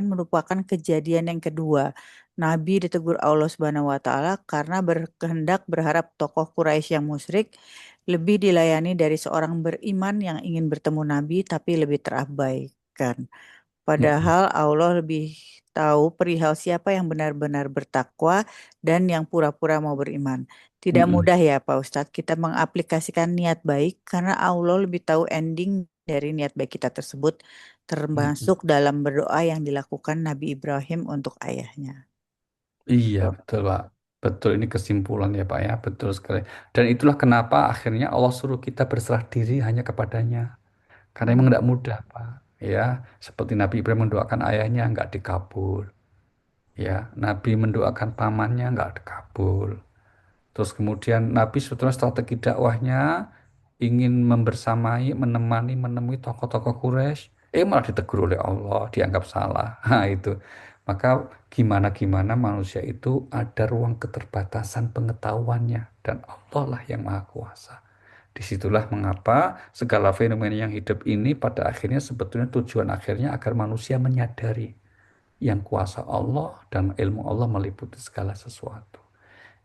merupakan kejadian yang kedua. Nabi ditegur Allah Subhanahu wa taala karena berkehendak berharap tokoh Quraisy yang musyrik lebih dilayani dari seorang beriman yang ingin bertemu Nabi tapi lebih terabaikan. Mm-mm. Padahal Allah lebih tahu perihal siapa yang benar-benar bertakwa dan yang pura-pura mau beriman. Tidak Mm-mm. mudah ya Pak Ustadz kita mengaplikasikan niat baik karena Allah lebih tahu ending dari niat baik kita tersebut, Mm-mm. termasuk dalam berdoa yang dilakukan Nabi Ibrahim untuk ayahnya. Iya, betul, Pak. Betul, ini kesimpulan ya, Pak ya. Betul sekali. Dan itulah kenapa akhirnya Allah suruh kita berserah diri hanya kepadanya. Karena emang tidak mudah, Pak. Ya, seperti Nabi Ibrahim mendoakan ayahnya nggak dikabul. Ya, Nabi mendoakan pamannya nggak dikabul. Terus kemudian Nabi sebetulnya strategi dakwahnya ingin membersamai, menemani, menemui tokoh-tokoh Quraisy, malah ditegur oleh Allah, dianggap salah. Nah, itu. Maka gimana-gimana manusia itu ada ruang keterbatasan pengetahuannya dan Allah lah yang Maha Kuasa. Disitulah mengapa segala fenomena yang hidup ini pada akhirnya sebetulnya tujuan akhirnya agar manusia menyadari yang kuasa Allah dan ilmu Allah meliputi segala sesuatu.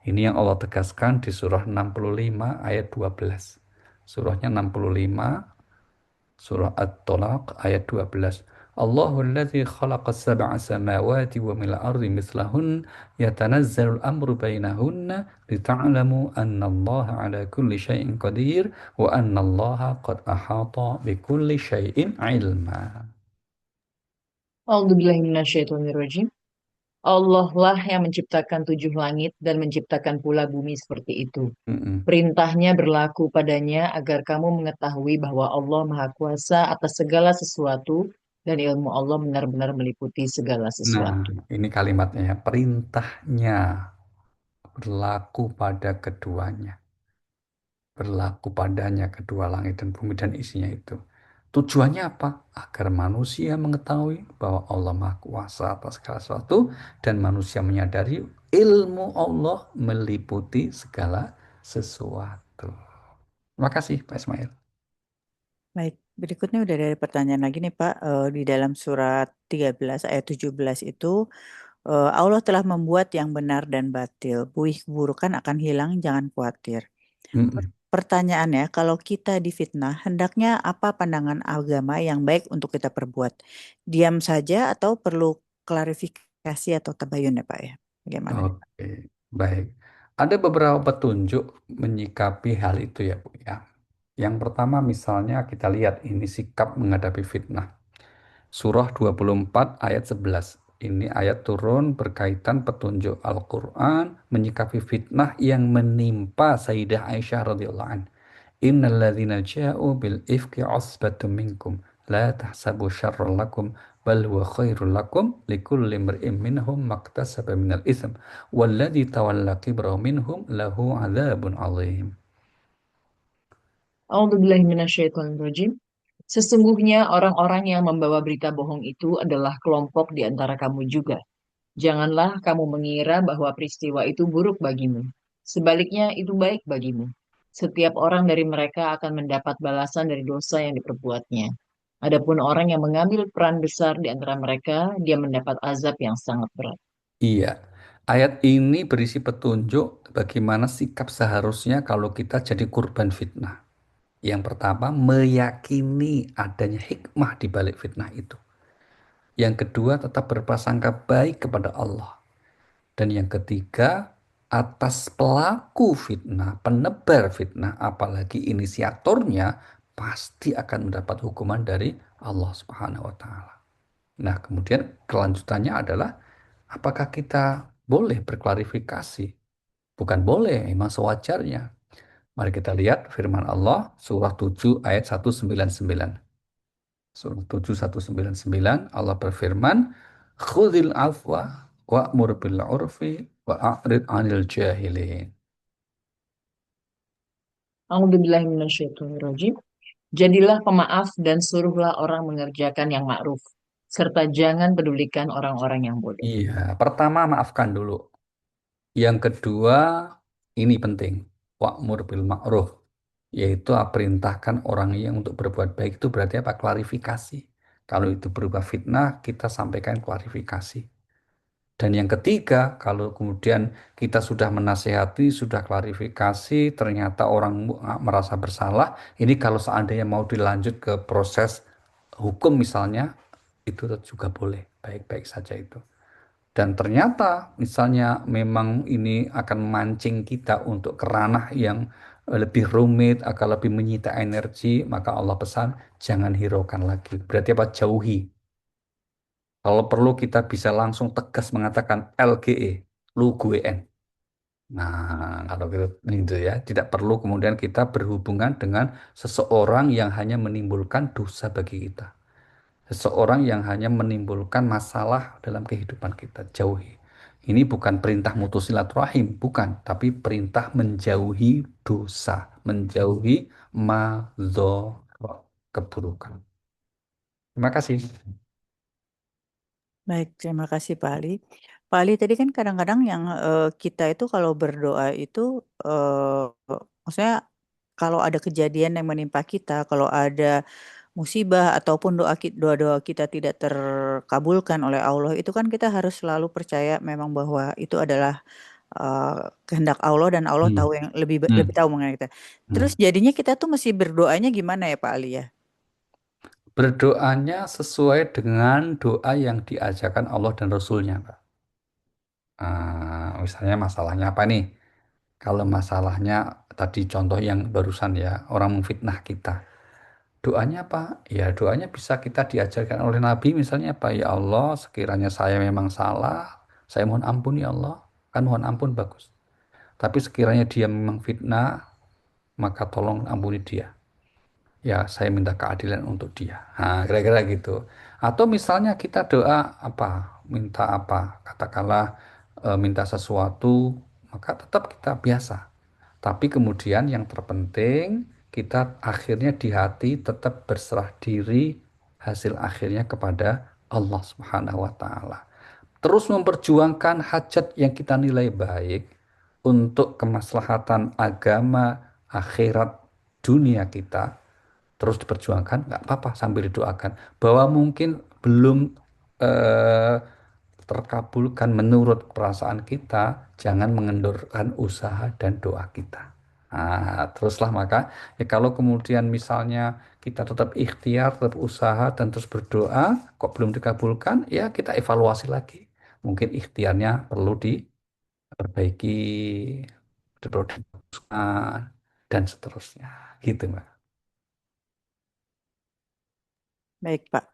Ini yang Allah tegaskan di surah 65 ayat 12. Surahnya 65, surah At-Talaq ayat 12. Allahul ladzi khalaqas sab'a samawati wa mil ardi mislahun yatanazzalul amru bainahunna lita'lamu anna Allah ala kulli syai'in qadir wa anna Allah qad ahata bi kulli syai'in ilma. A'udzubillahiminasyaitonirrajim. Allah lah yang menciptakan tujuh langit dan menciptakan pula bumi seperti itu. Mm-mm. Perintahnya berlaku padanya agar kamu mengetahui bahwa Allah Maha Kuasa atas segala sesuatu dan ilmu Allah benar-benar meliputi segala Nah, sesuatu. ini kalimatnya ya. Perintahnya berlaku pada keduanya. Berlaku padanya kedua langit dan bumi dan isinya itu. Tujuannya apa? Agar manusia mengetahui bahwa Allah Maha Kuasa atas segala sesuatu dan manusia menyadari ilmu Allah meliputi segala sesuatu. Terima kasih, Pak Ismail. Baik, berikutnya udah ada pertanyaan lagi nih Pak. Di dalam surat 13 ayat 17 itu Allah telah membuat yang benar dan batil. Buih keburukan akan hilang, jangan khawatir. Mm-mm. Pertanyaannya, kalau kita difitnah, hendaknya apa pandangan agama yang baik untuk kita perbuat? Diam saja atau perlu klarifikasi atau tabayun ya Pak ya? Bagaimana? Oke, baik. Ada beberapa petunjuk menyikapi hal itu ya Bu ya. Yang pertama misalnya kita lihat ini sikap menghadapi fitnah. Surah 24 ayat 11. Ini ayat turun berkaitan petunjuk Al-Quran menyikapi fitnah yang menimpa Sayyidah Aisyah radhiyallahu anha. Innal ladzina ja'u bil ifki usbatum minkum la tahsabu syarran lakum bal huwa khairul lakum likulli imri'in minhum maktasaba minal itsm walladzi tawalla kibrahu minhum lahu adzabun adzim. A'udzubillahi minasyaitonirrajim. Sesungguhnya orang-orang yang membawa berita bohong itu adalah kelompok di antara kamu juga. Janganlah kamu mengira bahwa peristiwa itu buruk bagimu. Sebaliknya, itu baik bagimu. Setiap orang dari mereka akan mendapat balasan dari dosa yang diperbuatnya. Adapun orang yang mengambil peran besar di antara mereka, dia mendapat azab yang sangat berat. Iya, ayat ini berisi petunjuk bagaimana sikap seharusnya kalau kita jadi korban fitnah. Yang pertama, meyakini adanya hikmah di balik fitnah itu. Yang kedua, tetap berprasangka baik kepada Allah. Dan yang ketiga, atas pelaku fitnah, penebar fitnah, apalagi inisiatornya, pasti akan mendapat hukuman dari Allah Subhanahu wa Ta'ala. Nah, kemudian kelanjutannya adalah, apakah kita boleh berklarifikasi? Bukan boleh, memang sewajarnya. Mari kita lihat firman Allah, surah 7 ayat 199. Surah 7 199 Allah berfirman, "Khudhil afwa wa'mur bil 'urfi wa'rid 'anil jahilin." A'udzubillahi minasyaitonirrajim. Jadilah pemaaf dan suruhlah orang mengerjakan yang ma'ruf, serta jangan pedulikan orang-orang yang bodoh. Iya, pertama maafkan dulu. Yang kedua, ini penting, wa'mur bil ma'ruf, yaitu perintahkan orang yang untuk berbuat baik itu berarti apa? Klarifikasi. Kalau itu berupa fitnah, kita sampaikan klarifikasi. Dan yang ketiga, kalau kemudian kita sudah menasehati, sudah klarifikasi, ternyata orang merasa bersalah, ini kalau seandainya mau dilanjut ke proses hukum misalnya, itu juga boleh, baik-baik saja itu. Dan ternyata misalnya memang ini akan memancing kita untuk ke ranah yang lebih rumit, akan lebih menyita energi, maka Allah pesan, jangan hiraukan lagi. Berarti apa? Jauhi. Kalau perlu kita bisa langsung tegas mengatakan LGE, lu gue N. Nah, kalau gitu, itu ya, tidak perlu kemudian kita berhubungan dengan seseorang yang hanya menimbulkan dosa bagi kita. Seseorang yang hanya menimbulkan masalah dalam kehidupan kita. Jauhi. Ini bukan perintah mutus silaturahim, bukan, tapi perintah menjauhi dosa, menjauhi madzharah, keburukan. Terima kasih. Baik, terima kasih Pak Ali. Pak Ali tadi kan kadang-kadang yang kita itu kalau berdoa itu maksudnya kalau ada kejadian yang menimpa kita, kalau ada musibah ataupun doa-doa kita tidak terkabulkan oleh Allah, itu kan kita harus selalu percaya memang bahwa itu adalah kehendak Allah dan Allah tahu Hmm. yang lebih lebih Hmm. tahu mengenai kita. Terus Hmm. jadinya kita tuh mesti berdoanya gimana ya Pak Ali ya? Berdoanya sesuai dengan doa yang diajarkan Allah dan Rasulnya, Pak. Misalnya masalahnya apa nih? Kalau masalahnya tadi contoh yang barusan ya, orang memfitnah kita. Doanya apa? Ya doanya bisa kita diajarkan oleh Nabi misalnya apa? Ya Allah, sekiranya saya memang salah, saya mohon ampun ya Allah. Kan mohon ampun bagus. Tapi sekiranya dia memang fitnah, maka tolong ampuni dia. Ya saya minta keadilan untuk dia. Nah, kira-kira gitu. Atau misalnya kita doa apa, minta apa, katakanlah minta sesuatu, maka tetap kita biasa. Tapi kemudian yang terpenting kita akhirnya di hati tetap berserah diri, hasil akhirnya kepada Allah Subhanahu wa taala. Terus memperjuangkan hajat yang kita nilai baik untuk kemaslahatan agama, akhirat, dunia kita, terus diperjuangkan, nggak apa-apa sambil didoakan. Bahwa mungkin belum eh, terkabulkan menurut perasaan kita, jangan mengendurkan usaha dan doa kita. Nah, teruslah maka ya kalau kemudian misalnya kita tetap ikhtiar, tetap usaha dan terus berdoa, kok belum dikabulkan, ya kita evaluasi lagi. Mungkin ikhtiarnya perlu diperbaiki, perlu diteruskan, dan seterusnya. Gitu, Mbak. Baik, Pak.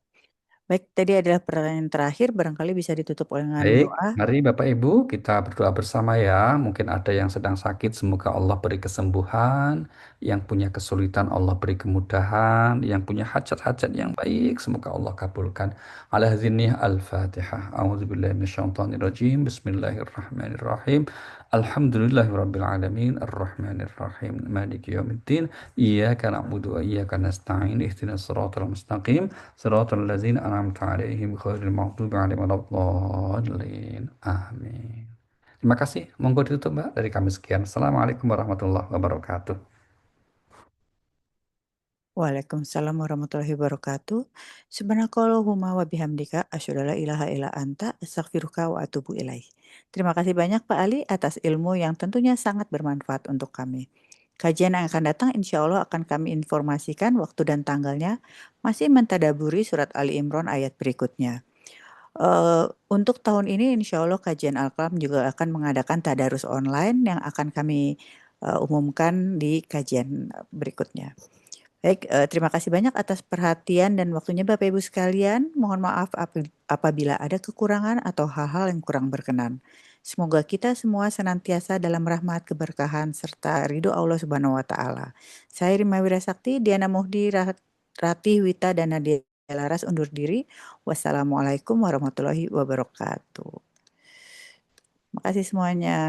Baik, tadi adalah pertanyaan terakhir, barangkali bisa ditutup dengan Baik, doa. mari Bapak Ibu kita berdoa bersama ya. Mungkin ada yang sedang sakit, semoga Allah beri kesembuhan. Yang punya kesulitan, Allah beri kemudahan. Yang punya hajat-hajat yang baik, semoga Allah kabulkan. Ala hadhihi al-Fatihah. A'udzubillahi minasyaitonirrajim. Bismillahirrahmanirrahim. Alhamdulillahirabbil alamin. Arrahmanirrahim. Maliki yaumiddin. Iyyaka na'budu wa iyyaka nasta'in. Ihdinas siratal mustaqim. Siratal ladzina an'amta 'alaihim ghairil maghdubi 'alaihim waladdallin. Amin. Terima kasih. Monggo ditutup, Mbak. Dari kami sekian. Assalamualaikum warahmatullahi wabarakatuh. Waalaikumsalam warahmatullahi wabarakatuh. Subhanakallahumma wa bihamdika asyhadu an la ilaha illa anta astaghfiruka wa atubu ilaih. Terima kasih banyak Pak Ali atas ilmu yang tentunya sangat bermanfaat untuk kami. Kajian yang akan datang insya Allah akan kami informasikan waktu dan tanggalnya, masih mentadaburi surat Ali Imran ayat berikutnya. Untuk tahun ini insya Allah kajian Al-Qalam juga akan mengadakan tadarus online yang akan kami umumkan di kajian berikutnya. Baik, terima kasih banyak atas perhatian dan waktunya Bapak Ibu sekalian. Mohon maaf apabila ada kekurangan atau hal-hal yang kurang berkenan. Semoga kita semua senantiasa dalam rahmat, keberkahan, serta ridho Allah Subhanahu wa Ta'ala. Saya Rima Wirasakti, Diana Muhdi, Ratih Wita, dan Nadia Laras undur diri. Wassalamualaikum warahmatullahi wabarakatuh. Terima kasih semuanya.